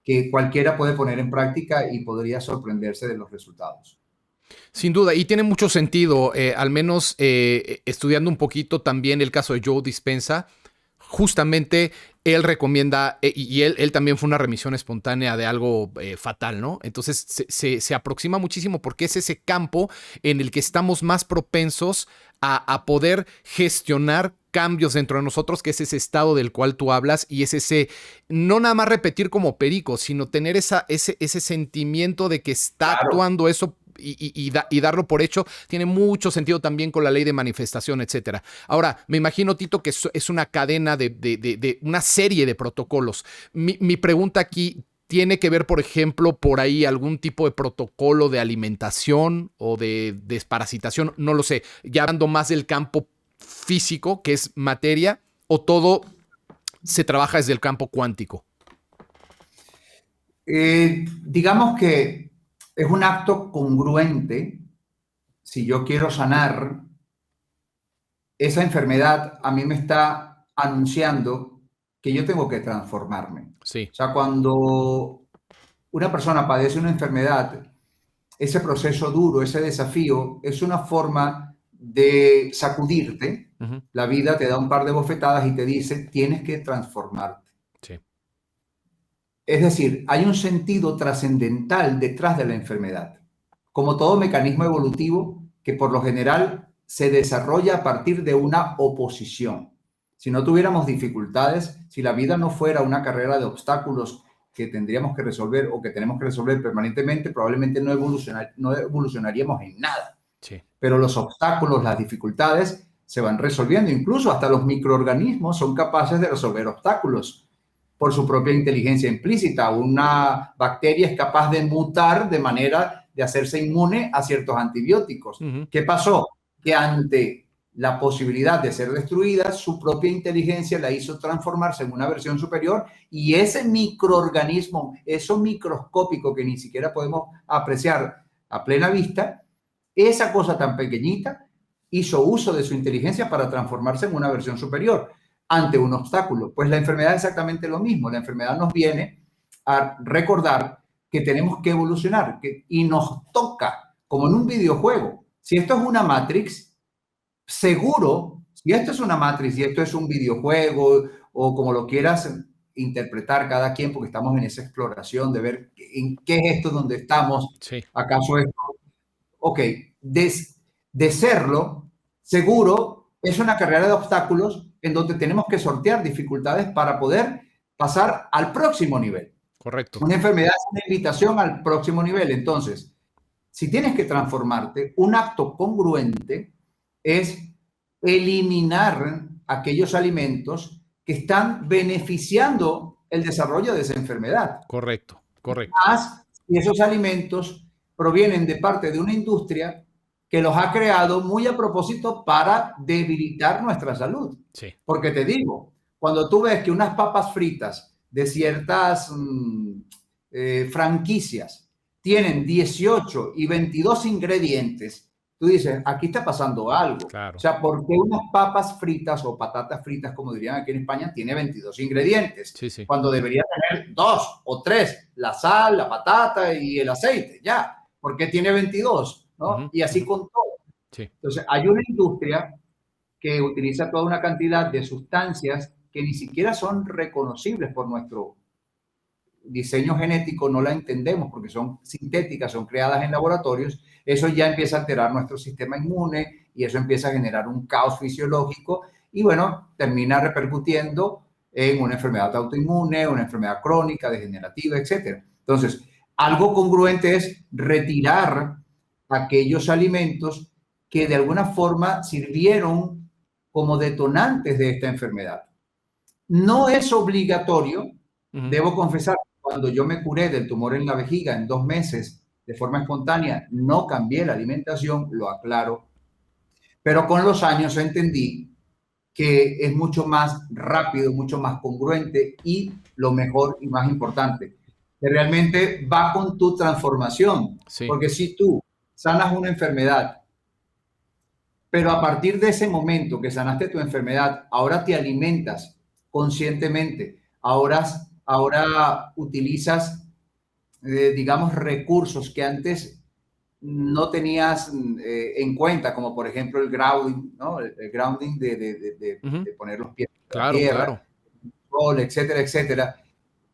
que cualquiera puede poner en práctica y podría sorprenderse de los resultados. Sin duda, y tiene mucho sentido, al menos estudiando un poquito también el caso de Joe Dispenza. Justamente él recomienda, y él también fue una remisión espontánea de algo fatal, ¿no? Entonces se aproxima muchísimo porque es ese campo en el que estamos más propensos a poder gestionar cambios dentro de nosotros, que es ese estado del cual tú hablas, y es ese, no nada más repetir como perico, sino tener ese sentimiento de que está actuando eso y darlo por hecho. Tiene mucho sentido también con la ley de manifestación, etcétera. Ahora, me imagino, Tito, que es una cadena de una serie de protocolos. Mi pregunta aquí tiene que ver, por ejemplo, por ahí algún tipo de protocolo de alimentación o de desparasitación, no lo sé, ya hablando más del campo físico, que es materia, o todo se trabaja desde el campo cuántico. Digamos que es un acto congruente. Si yo quiero sanar, esa enfermedad a mí me está anunciando que yo tengo que transformarme. Sí. O sea, cuando una persona padece una enfermedad, ese proceso duro, ese desafío, es una forma de sacudirte. La vida te da un par de bofetadas y te dice, tienes que transformarte. Sí. Es decir, hay un sentido trascendental detrás de la enfermedad, como todo mecanismo evolutivo que por lo general se desarrolla a partir de una oposición. Si no tuviéramos dificultades, si la vida no fuera una carrera de obstáculos que tendríamos que resolver o que tenemos que resolver permanentemente, probablemente no evolucionaríamos en nada. Sí. Pero los obstáculos, las dificultades se van resolviendo. Incluso hasta los microorganismos son capaces de resolver obstáculos por su propia inteligencia implícita. Una bacteria es capaz de mutar de manera de hacerse inmune a ciertos antibióticos. ¿Qué pasó? Que ante la posibilidad de ser destruida, su propia inteligencia la hizo transformarse en una versión superior, y ese microorganismo, eso microscópico que ni siquiera podemos apreciar a plena vista, esa cosa tan pequeñita hizo uso de su inteligencia para transformarse en una versión superior ante un obstáculo. Pues la enfermedad es exactamente lo mismo. La enfermedad nos viene a recordar que tenemos que evolucionar y nos toca, como en un videojuego. Si esto es una Matrix, seguro, si esto es una Matrix y esto es un videojuego o como lo quieras interpretar cada quien, porque estamos en esa exploración de ver en qué es esto donde estamos, sí. ¿Acaso esto? Ok, de serlo, seguro, es una carrera de obstáculos en donde tenemos que sortear dificultades para poder pasar al próximo nivel. Correcto. Una enfermedad es una invitación al próximo nivel. Entonces, si tienes que transformarte, un acto congruente es eliminar aquellos alimentos que están beneficiando el desarrollo de esa enfermedad. Correcto, correcto. Más, y esos alimentos provienen de parte de una industria que los ha creado muy a propósito para debilitar nuestra salud. Sí. Porque te digo, cuando tú ves que unas papas fritas de ciertas franquicias tienen 18 y 22 ingredientes, tú dices, aquí está pasando algo. Claro. O sea, ¿por qué unas papas fritas o patatas fritas, como dirían aquí en España, tiene 22 ingredientes? Sí, sí. Cuando debería tener 2 o 3, la sal, la patata y el aceite, ya. ¿Por qué tiene 22? ¿No? Y así con todo. Sí. Entonces, hay una industria que utiliza toda una cantidad de sustancias que ni siquiera son reconocibles por nuestro diseño genético no la entendemos porque son sintéticas, son creadas en laboratorios, eso ya empieza a alterar nuestro sistema inmune y eso empieza a generar un caos fisiológico y bueno, termina repercutiendo en una enfermedad autoinmune, una enfermedad crónica, degenerativa, etc. Entonces, algo congruente es retirar aquellos alimentos que de alguna forma sirvieron como detonantes de esta enfermedad. No es obligatorio, debo confesar, cuando yo me curé del tumor en la vejiga en 2 meses de forma espontánea, no cambié la alimentación, lo aclaro, pero con los años entendí que es mucho más rápido, mucho más congruente y lo mejor y más importante, que realmente va con tu transformación. Sí. Porque si tú sanas una enfermedad, pero a partir de ese momento que sanaste tu enfermedad, ahora te alimentas conscientemente, ahora utilizas, digamos, recursos que antes no tenías en cuenta, como por ejemplo el grounding, ¿no? El grounding de poner los pies en la tierra, sol, etcétera, etcétera.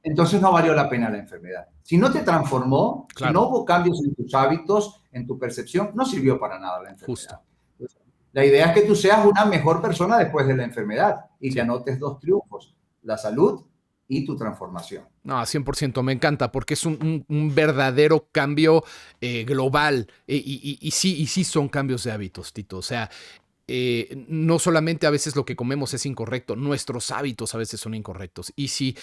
Entonces no valió la pena la enfermedad. Si no te transformó, si no hubo cambios en tus hábitos, en tu percepción, no sirvió para nada la enfermedad. Justo. La idea es que tú seas una mejor persona después de la enfermedad y te anotes 2 triunfos, la salud y tu transformación. No, 100%, me encanta porque es un verdadero cambio global y sí son cambios de hábitos, Tito. O sea, no solamente a veces lo que comemos es incorrecto, nuestros hábitos a veces son incorrectos. Y si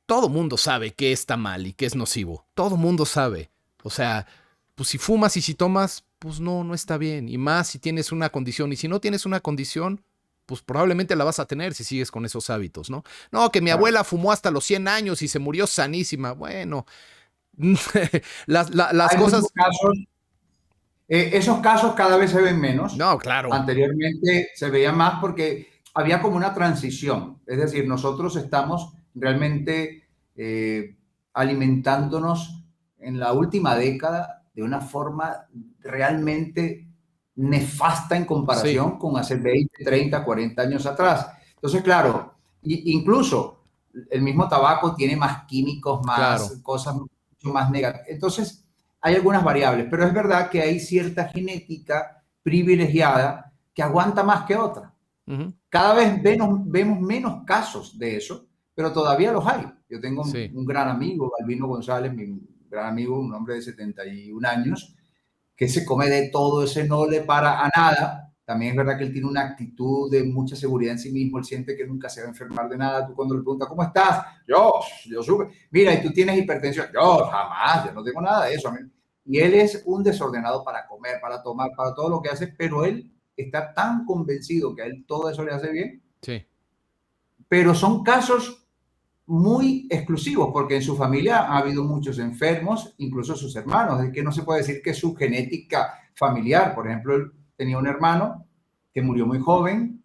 todo mundo sabe que está mal y que es nocivo, todo mundo sabe. O sea, pues si fumas y si tomas, pues no está bien. Y más si tienes una condición. Y si no tienes una condición, pues probablemente la vas a tener si sigues con esos hábitos, ¿no? No, que mi abuela fumó hasta los 100 años y se murió sanísima. Bueno, las cosas... Esos casos cada vez se ven menos. No, claro. Anteriormente se veía más porque había como una transición. Es decir, nosotros estamos realmente alimentándonos en la última década de una forma realmente nefasta en comparación con hace 20, 30, 40 años atrás. Entonces, claro, incluso el mismo tabaco tiene más químicos, más cosas mucho más negativas. Entonces, hay algunas variables, pero es verdad que hay cierta genética privilegiada que aguanta más que otra. Cada vez vemos menos casos de eso, pero todavía los hay. Yo tengo un gran amigo, Albino González, mi gran amigo, un hombre de 71 años, que se come de todo, ese no le para a nada. También es verdad que él tiene una actitud de mucha seguridad en sí mismo, él siente que nunca se va a enfermar de nada. Tú cuando le preguntas, ¿cómo estás? Yo supe. Mira, ¿y tú tienes hipertensión? Yo jamás, yo no tengo nada de eso. Y él es un desordenado para comer, para tomar, para todo lo que hace, pero él está tan convencido que a él todo eso le hace bien. Sí. Pero son casos muy exclusivos, porque en su familia ha habido muchos enfermos, incluso sus hermanos. Es que no se puede decir que su genética familiar, por ejemplo, él tenía un hermano que murió muy joven,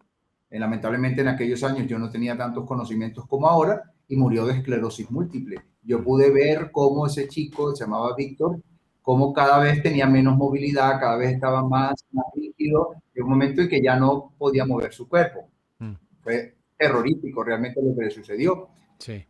lamentablemente en aquellos años yo no tenía tantos conocimientos como ahora, y murió de esclerosis múltiple. Yo pude ver cómo ese chico, se llamaba Víctor, cómo cada vez tenía menos movilidad, cada vez estaba más rígido, en un momento en que ya no podía mover su cuerpo. Fue terrorífico realmente lo que le sucedió. Sí.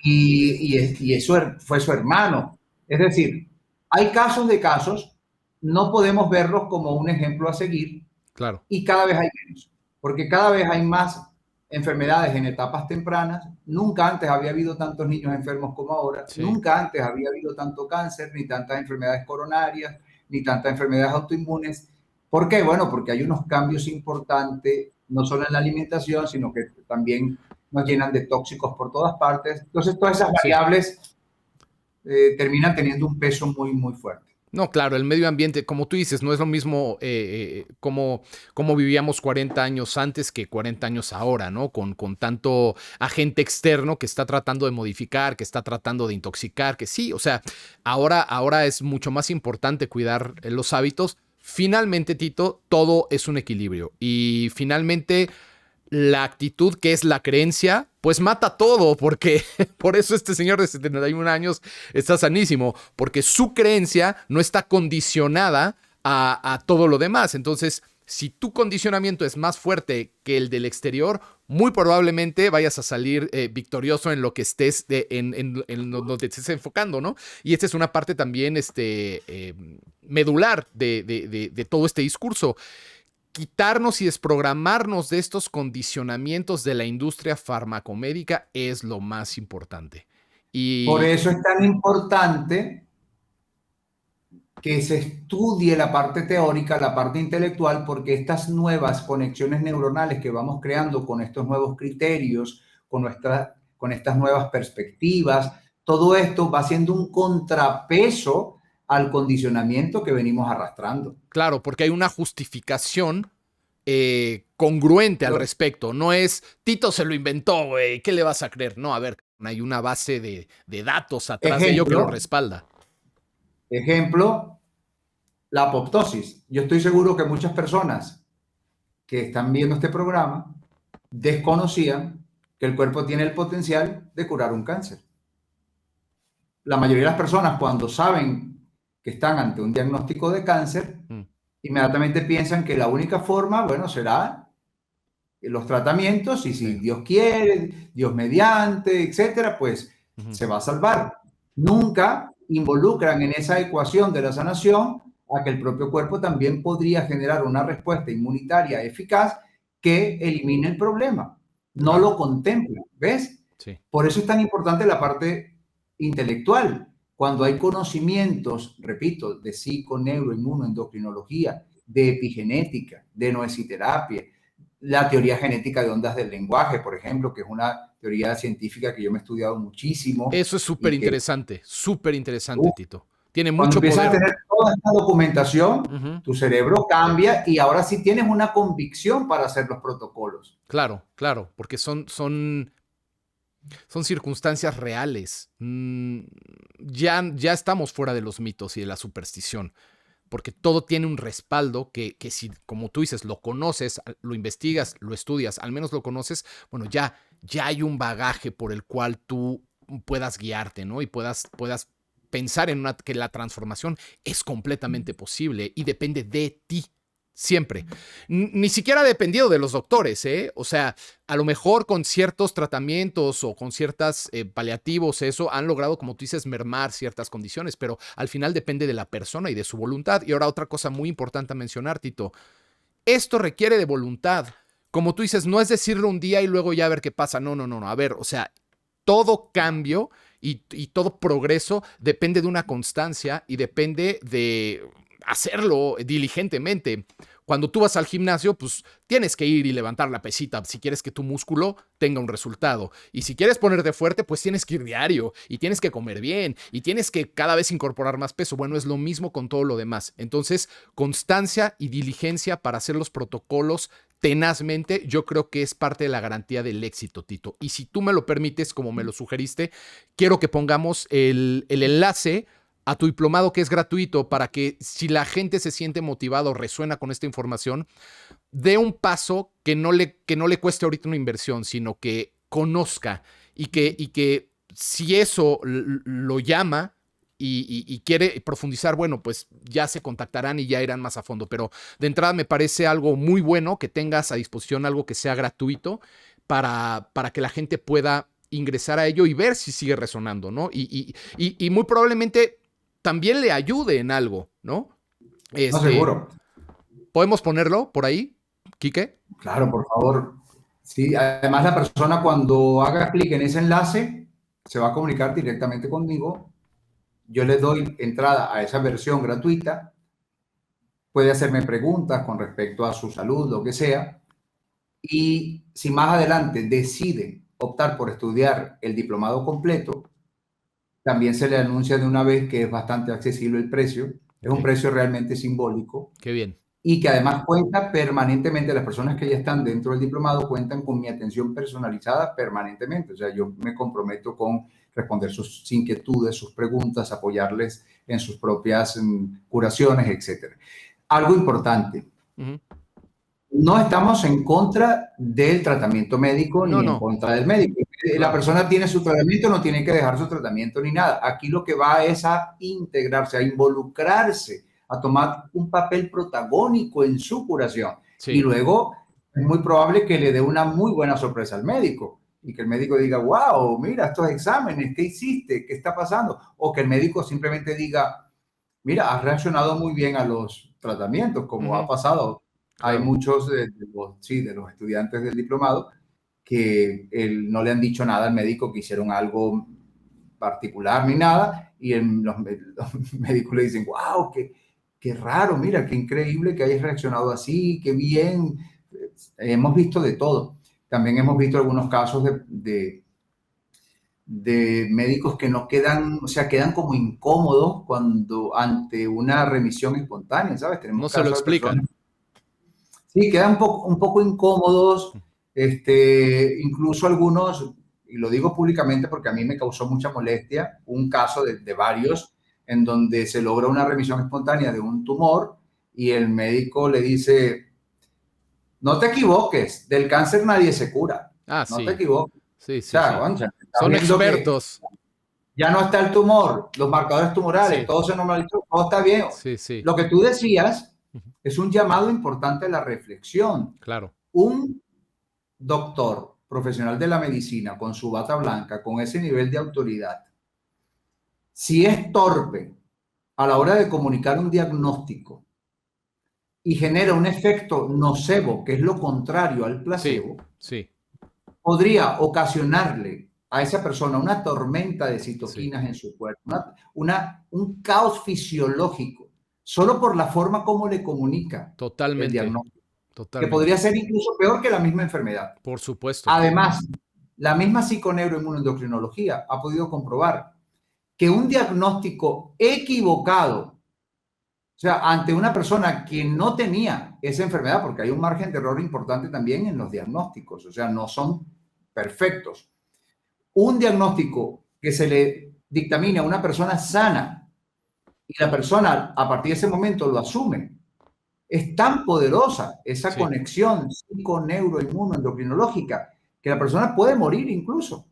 Y eso fue su hermano. Es decir, hay casos de casos, no podemos verlos como un ejemplo a seguir. Claro. Y cada vez hay menos, porque cada vez hay más enfermedades en etapas tempranas. Nunca antes había habido tantos niños enfermos como ahora. Nunca antes había habido tanto cáncer, ni tantas enfermedades coronarias, ni tantas enfermedades autoinmunes. ¿Por qué? Bueno, porque hay unos cambios importantes, no solo en la alimentación, sino que también nos llenan de tóxicos por todas partes. Entonces, todas esas variables terminan teniendo un peso muy, muy fuerte. No, claro, el medio ambiente, como tú dices, no es lo mismo como vivíamos 40 años antes que 40 años ahora, ¿no? Con tanto agente externo que está tratando de modificar, que está tratando de intoxicar, que sí, o sea, ahora es mucho más importante cuidar los hábitos. Finalmente, Tito, todo es un equilibrio y finalmente la actitud, que es la creencia, pues mata todo, porque por eso este señor de 71 años está sanísimo, porque su creencia no está condicionada a todo lo demás. Entonces, Si tu condicionamiento es más fuerte que el del exterior, muy probablemente vayas a salir victorioso en lo que estés, en donde te estés enfocando, ¿no? Y esta es una parte también medular de todo este discurso. Quitarnos y desprogramarnos de estos condicionamientos de la industria farmacomédica es lo más importante. Por Y eso es tan importante que se estudie la parte teórica, la parte intelectual, porque estas nuevas conexiones neuronales que vamos creando con estos nuevos criterios, con estas nuevas perspectivas, todo esto va siendo un contrapeso al condicionamiento que venimos arrastrando. claro, porque hay una justificación congruente al Pero, respecto. No es Tito se lo inventó, güey, ¿qué le vas a creer? No, a ver, hay una base de datos atrás de ello que lo ejemplo, respalda. ejemplo, la apoptosis. Yo estoy seguro que muchas personas que están viendo este programa desconocían que el cuerpo tiene el potencial de curar un cáncer. La mayoría de las personas, cuando saben que están ante un diagnóstico de cáncer, inmediatamente piensan que la única forma, bueno, será los tratamientos y si Sí. Dios quiere, Dios mediante, etcétera, pues se va a salvar. Nunca involucran en esa ecuación de la sanación a que el propio cuerpo también podría generar una respuesta inmunitaria eficaz que elimine el problema. No Claro. lo contemplan, ¿ves? Sí. Por eso es tan importante la parte intelectual. Cuando hay conocimientos, repito, de psico, neuro, inmunoendocrinología, de epigenética, de noesiterapia, la teoría genética de ondas del lenguaje, por ejemplo, que es una teoría científica que yo me he estudiado muchísimo Eso es y que súper interesante, Tito. Tiene cuando mucho empiezas a poder. tener toda esta documentación, tu cerebro cambia y ahora sí tienes una convicción para hacer los protocolos. Claro, claro, porque son circunstancias reales. Ya estamos fuera de los mitos y de la superstición, porque todo tiene un respaldo que si, como tú dices, lo conoces, lo investigas, lo estudias, al menos lo conoces, bueno, ya hay un bagaje por el cual tú puedas guiarte, ¿no? Y puedas pensar que la transformación es completamente posible y depende de ti. Siempre. Ni siquiera ha dependido de los doctores, ¿eh? O sea, a lo mejor con ciertos tratamientos o con ciertos paliativos, eso han logrado, como tú dices, mermar ciertas condiciones, pero al final depende de la persona y de su voluntad. Y ahora otra cosa muy importante a mencionar, Tito. Esto requiere de voluntad. Como tú dices, no es decirlo un día y luego ya ver qué pasa. No. A ver, o sea, todo cambio y todo progreso depende de una constancia y depende de hacerlo diligentemente. Cuando tú vas al gimnasio, pues tienes que ir y levantar la pesita si quieres que tu músculo tenga un resultado. Y si quieres ponerte fuerte, pues tienes que ir diario y tienes que comer bien y tienes que cada vez incorporar más peso. Bueno, es lo mismo con todo lo demás. Entonces, constancia y diligencia para hacer los protocolos tenazmente, yo creo que es parte de la garantía del éxito, Tito. Y si tú me lo permites, como me lo sugeriste, quiero que pongamos el enlace a tu diplomado, que es gratuito, para que si la gente se siente motivada o resuena con esta información, dé un paso que no le cueste ahorita una inversión, sino que conozca y que si eso lo llama y quiere profundizar, bueno, pues ya se contactarán y ya irán más a fondo. Pero de entrada me parece algo muy bueno que tengas a disposición algo que sea gratuito para que la gente pueda ingresar a ello y ver si sigue resonando, ¿no? Y muy probablemente también le ayude en algo, ¿no? No, seguro. ¿Podemos ponerlo por ahí, Quique? Claro, por favor. Sí, además la persona cuando haga clic en ese enlace se va a comunicar directamente conmigo. Yo le doy entrada a esa versión gratuita. Puede hacerme preguntas con respecto a su salud, lo que sea. Y si más adelante decide optar por estudiar el diplomado completo, también se le anuncia de una vez que es bastante accesible el precio. Es un Okay. precio realmente simbólico. Qué bien. Y que además cuenta permanentemente, las personas que ya están dentro del diplomado cuentan con mi atención personalizada permanentemente. O sea, yo me comprometo con responder sus inquietudes, sus preguntas, apoyarles en sus propias curaciones, etc. Algo importante, no estamos en contra del tratamiento médico No, ni en no, contra del médico. La claro. persona tiene su tratamiento, no tiene que dejar su tratamiento ni nada. Aquí lo que va es a integrarse, a involucrarse a tomar un papel protagónico en su curación. Sí. Y luego es muy probable que le dé una muy buena sorpresa al médico y que el médico diga, wow, mira estos exámenes, ¿qué hiciste? ¿Qué está pasando? O que el médico simplemente diga, mira, has reaccionado muy bien a los tratamientos, como ha pasado. Hay Claro. muchos de los estudiantes del diplomado que no le han dicho nada al médico que hicieron algo particular ni nada, y los médicos le dicen, wow, qué raro, mira, qué increíble que hayas reaccionado así, qué bien. Hemos visto de todo. También hemos visto algunos casos de médicos que no quedan, o sea, quedan como incómodos cuando ante una remisión espontánea, ¿sabes? No Tenemos se lo casos de explican. personas, sí, quedan un poco incómodos, incluso algunos, y lo digo públicamente porque a mí me causó mucha molestia, un caso de varios en donde se logra una remisión espontánea de un tumor y el médico le dice, no te equivoques, del cáncer nadie se cura, no te Sí. equivoques. Sí, O sí, sea, sí. Goncha, estás Son viendo que expertos. ya no está el tumor, los marcadores tumorales, Sí, todo se normalizó, todo está bien. sí, sí. Lo que tú decías Ujú. es un llamado importante a la reflexión. Claro. Un doctor profesional de la medicina con su bata blanca, con ese nivel de autoridad, si es torpe a la hora de comunicar un diagnóstico y genera un efecto nocebo, que es lo contrario al Sí, placebo, sí, podría ocasionarle a esa persona una tormenta de sí. citoquinas en su cuerpo, un caos fisiológico, solo por la forma como le comunica el Totalmente, diagnóstico, que totalmente. podría ser incluso peor que la misma enfermedad. Por supuesto. Además, la misma psiconeuroinmunoendocrinología ha podido comprobar que un diagnóstico equivocado, o sea, ante una persona que no tenía esa enfermedad, porque hay un margen de error importante también en los diagnósticos, o sea, no son perfectos. Un diagnóstico que se le dictamina a una persona sana y la persona a partir de ese momento lo asume, es tan poderosa esa Sí, conexión psiconeuroinmunoendocrinológica que la persona puede morir incluso.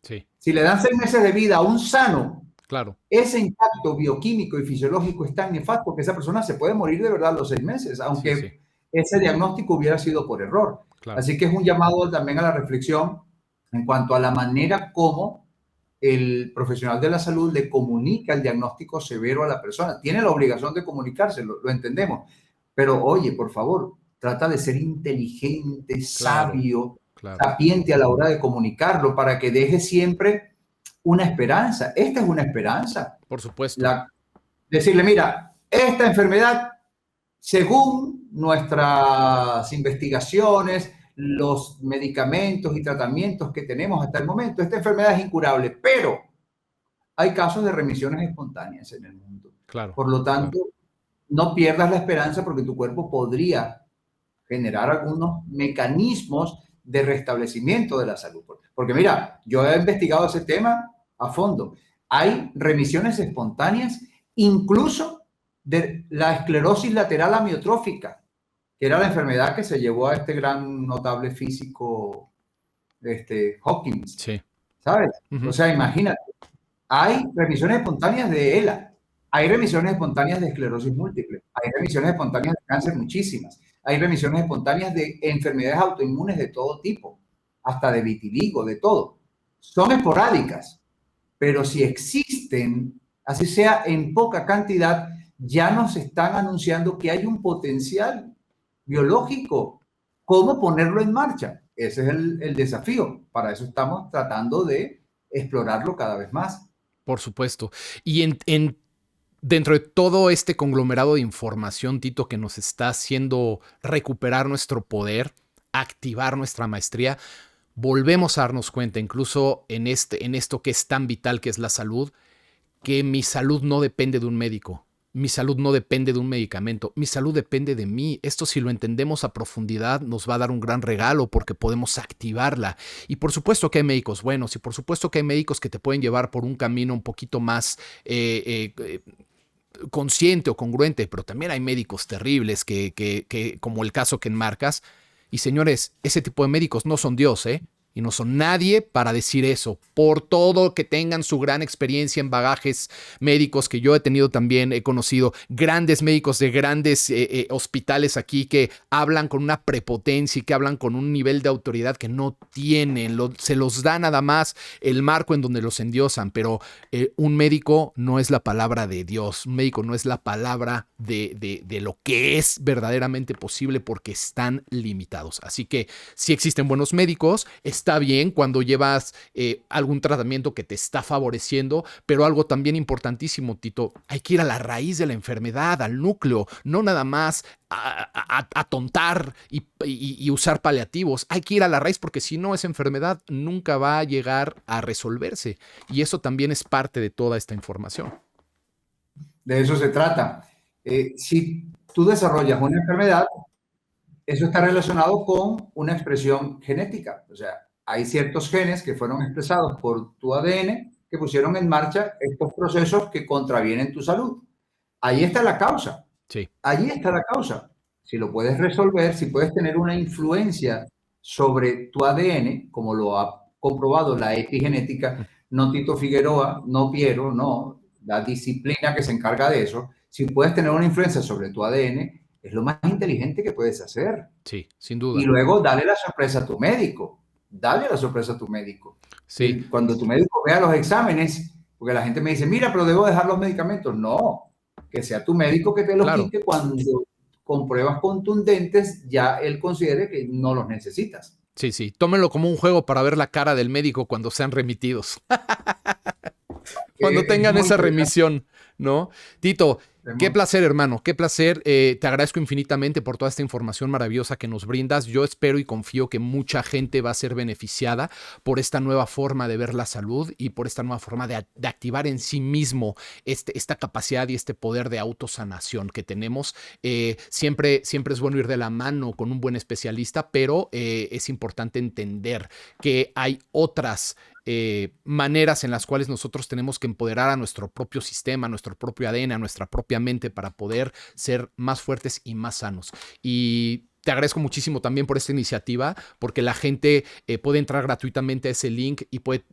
sí, Si le dan 6 meses de vida a un sano, claro. ese impacto bioquímico y fisiológico es tan nefasto que esa persona se puede morir de verdad a los 6 meses, Sí, sí, aunque ese diagnóstico hubiera sido por error. claro. Así que es un llamado también a la reflexión en cuanto a la manera como el profesional de la salud le comunica el diagnóstico severo a la persona. Tiene la obligación de comunicárselo, lo entendemos. Pero oye, por favor, trata de ser inteligente, Claro, sabio, claro. sapiente a la hora de comunicarlo para que deje siempre una esperanza. Esta es una esperanza. Por supuesto. Decirle, mira, esta enfermedad, según nuestras investigaciones, los medicamentos y tratamientos que tenemos hasta el momento, esta enfermedad es incurable, pero hay casos de remisiones espontáneas en el mundo. Claro, Por lo claro. tanto, no pierdas la esperanza porque tu cuerpo podría generar algunos mecanismos de restablecimiento de la salud. Porque mira, yo he investigado ese tema a fondo. Hay remisiones espontáneas incluso de la esclerosis lateral amiotrófica, que era la enfermedad que se llevó a este gran notable físico, Hawkins, Sí. ¿sabes? O Ujú. sea, imagínate, hay remisiones espontáneas de ELA, hay remisiones espontáneas de esclerosis múltiple, hay remisiones espontáneas de cáncer muchísimas, hay remisiones espontáneas de enfermedades autoinmunes de todo tipo, hasta de vitiligo, de todo. Son esporádicas, pero si existen, así sea en poca cantidad, ya nos están anunciando que hay un potencial biológico. ¿Cómo ponerlo en marcha? Ese es el desafío. Para eso estamos tratando de explorarlo cada vez más. Por supuesto. Y dentro de todo este conglomerado de información, Tito, que nos está haciendo recuperar nuestro poder, activar nuestra maestría, volvemos a darnos cuenta, incluso en esto que es tan vital que es la salud, que mi salud no depende de un médico. Mi salud no depende de un medicamento, mi salud depende de mí. Esto, si lo entendemos a profundidad, nos va a dar un gran regalo porque podemos activarla. Y por supuesto que hay médicos buenos y por supuesto que hay médicos que te pueden llevar por un camino un poquito más consciente o congruente, pero también hay médicos terribles como el caso que enmarcas. Y señores, ese tipo de médicos no son Dios, ¿eh? y no son nadie para decir eso. Por todo que tengan su gran experiencia en bagajes médicos que yo he tenido también, he conocido grandes médicos de grandes hospitales aquí que hablan con una prepotencia y que hablan con un nivel de autoridad que no tienen. Se los da nada más el marco en donde los endiosan, pero un médico no es la palabra de Dios. Un médico no es la palabra de lo que es verdaderamente posible porque están limitados. Así que si existen buenos médicos, está bien cuando llevas algún tratamiento que te está favoreciendo, pero algo también importantísimo, Tito, hay que ir a la raíz de la enfermedad, al núcleo, no nada más atontar y usar paliativos. Hay que ir a la raíz porque si no, esa enfermedad nunca va a llegar a resolverse. Y eso también es parte de toda esta información. De eso se trata. Si tú desarrollas una enfermedad, eso está relacionado con una expresión genética. O sea, hay ciertos genes que fueron expresados por tu ADN que pusieron en marcha estos procesos que contravienen tu salud. Ahí está la causa. Sí. Allí está la causa. Si lo puedes resolver, si puedes tener una influencia sobre tu ADN, como lo ha comprobado la epigenética, no Tito Figueroa, no Piero, no, la disciplina que se encarga de eso, si puedes tener una influencia sobre tu ADN, es lo más inteligente que puedes hacer. Sí, sin duda. Y luego dale la sorpresa a tu médico. Dale la sorpresa a tu médico. Sí. Cuando tu médico vea los exámenes, porque la gente me dice, mira, pero debo dejar los medicamentos. No, que sea tu médico que te los quite cuando con pruebas contundentes ya él considere que no los necesitas. Sí, sí. Tómenlo como un juego para ver la cara del médico cuando sean remitidos. Cuando tengan esa remisión, ¿no? Tito, qué placer, hermano, qué placer. Te agradezco infinitamente por toda esta información maravillosa que nos brindas. Yo espero y confío que mucha gente va a ser beneficiada por esta nueva forma de ver la salud y por esta nueva forma de activar en sí mismo esta capacidad y este poder de autosanación que tenemos. Siempre es bueno ir de la mano con un buen especialista, pero es importante entender que hay otras maneras en las cuales nosotros tenemos que empoderar a nuestro propio sistema, a nuestro propio ADN, a nuestra propia mente para poder ser más fuertes y más sanos. Y te agradezco muchísimo también por esta iniciativa, porque la gente puede entrar gratuitamente a ese link y puede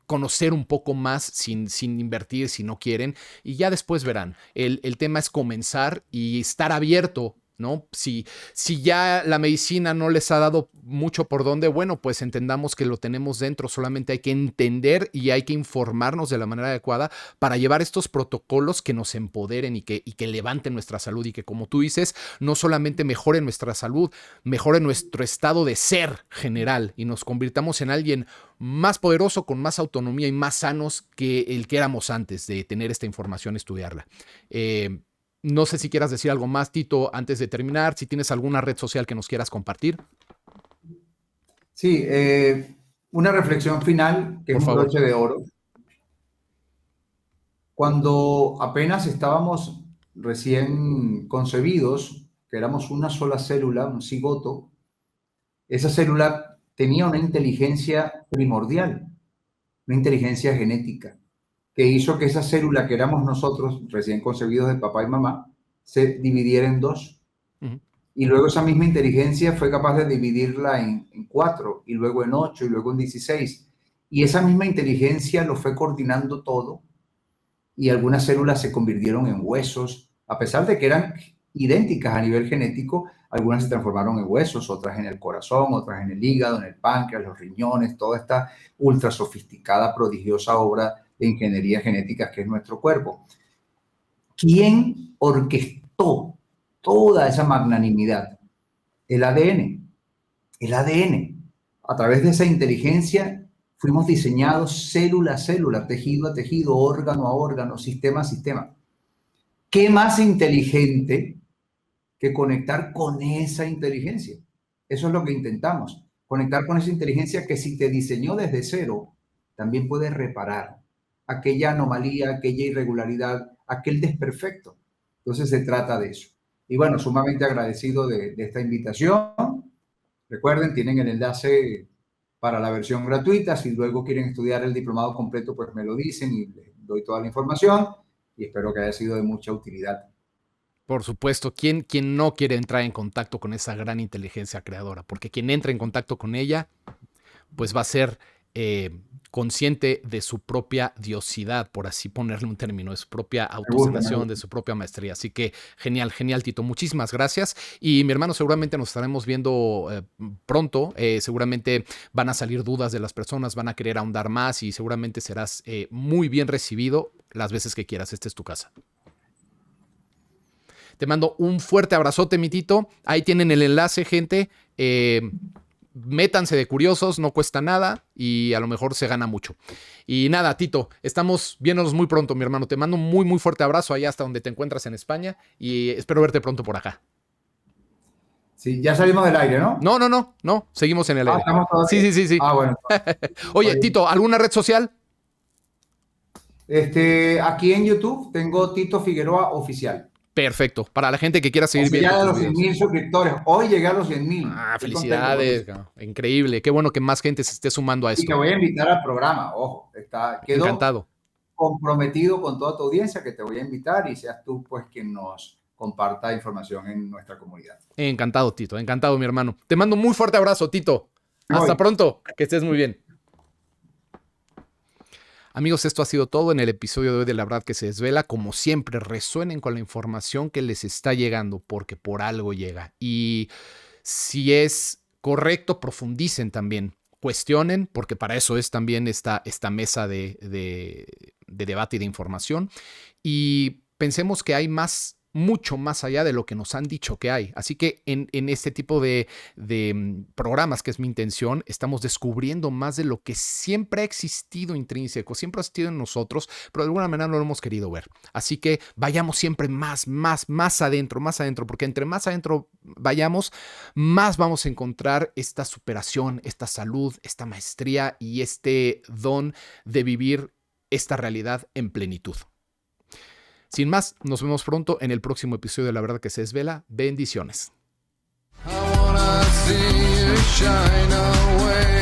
conocer un poco más sin invertir si no quieren. Y ya después verán. El tema es comenzar y estar abierto, ¿no? Si ya la medicina no les ha dado mucho por dónde, bueno, pues entendamos que lo tenemos dentro, solamente hay que entender y hay que informarnos de la manera adecuada para llevar estos protocolos que nos empoderen y que levanten nuestra salud y que, como tú dices, no solamente mejoren nuestra salud, mejoren nuestro estado de ser general y nos convirtamos en alguien más poderoso, con más autonomía y más sanos que el que éramos antes de tener esta información, estudiarla. No sé si quieras decir algo más, Tito, antes de terminar, si tienes alguna red social que nos quieras compartir. Sí, una reflexión final, que es un broche de oro. Cuando apenas estábamos recién concebidos, que éramos una sola célula, un cigoto, esa célula tenía una inteligencia primordial, una inteligencia genética, que hizo que esa célula que éramos nosotros, recién concebidos de papá y mamá, se dividiera en dos. Y luego esa misma inteligencia fue capaz de dividirla en 4, y luego en 8, y luego en 16. Y esa misma inteligencia lo fue coordinando todo, y algunas células se convirtieron en huesos, a pesar de que eran idénticas a nivel genético. Algunas se transformaron en huesos, otras en el corazón, otras en el hígado, en el páncreas, los riñones, toda esta ultra sofisticada, prodigiosa obra de ingeniería genética que es nuestro cuerpo. ¿Quién orquestó toda esa magnanimidad? El ADN. El ADN. A través de esa inteligencia fuimos diseñados célula a célula, tejido a tejido, órgano a órgano, sistema a sistema. ¿Qué más inteligente que conectar con esa inteligencia? Eso es lo que intentamos, conectar con esa inteligencia que, si te diseñó desde cero, también puede reparar aquella anomalía, aquella irregularidad, aquel desperfecto. Entonces se trata de eso. Y bueno, sumamente agradecido de esta invitación. Recuerden, tienen el enlace para la versión gratuita. Si luego quieren estudiar el diplomado completo, pues me lo dicen y les doy toda la información, y espero que haya sido de mucha utilidad. Por supuesto, ¿quién no quiere entrar en contacto con esa gran inteligencia creadora? Porque quien entra en contacto con ella pues va a ser consciente de su propia diosidad, por así ponerle un término, de su propia autosanación, de su propia maestría. Así que genial, genial, Tito. Muchísimas gracias. Y mi hermano, seguramente nos estaremos viendo pronto. Seguramente van a salir dudas de las personas, van a querer ahondar más y seguramente serás muy bien recibido las veces que quieras. Esta es tu casa. Te mando un fuerte abrazote, mi Tito. Ahí tienen el enlace, gente. Métanse de curiosos, no cuesta nada y a lo mejor se gana mucho. Y nada, Tito, estamos viéndonos muy pronto, mi hermano. Te mando un muy, muy fuerte abrazo allá hasta donde te encuentras en España y espero verte pronto por acá. Sí, ya salimos del aire, ¿no? No, seguimos en el aire. ¿Estamos todavía? Sí. Bueno. Oye, Tito, ¿alguna red social? Aquí en YouTube tengo Tito Figueroa Oficial. Perfecto. Para la gente que quiera seguir viendo. Ya de los 100,000 suscriptores. Hoy llegué a los 100,000. Felicidades. Increíble. Qué bueno que más gente se esté sumando a esto. Y te voy a invitar al programa. Ojo, quedo encantado. Comprometido con toda tu audiencia que te voy a invitar y seas tú pues quien nos comparta información en nuestra comunidad. Encantado, Tito. Encantado, mi hermano. Te mando un muy fuerte abrazo, Tito. Hasta pronto. Que estés muy bien. Amigos, esto ha sido todo en el episodio de hoy de La Verdad que se desvela. Como siempre, resuenen con la información que les está llegando porque por algo llega. Y si es correcto, profundicen también. Cuestionen, porque para eso es también esta mesa de debate y de información. Y pensemos que hay mucho más allá de lo que nos han dicho que hay. Así que en este tipo de programas, que es mi intención, estamos descubriendo más de lo que siempre ha existido intrínseco, siempre ha existido en nosotros, pero de alguna manera no lo hemos querido ver. Así que vayamos siempre más adentro, porque entre más adentro vayamos, más vamos a encontrar esta superación, esta salud, esta maestría y este don de vivir esta realidad en plenitud. Sin más, nos vemos pronto en el próximo episodio de La Verdad que se desvela. Bendiciones. I wanna see you shine away.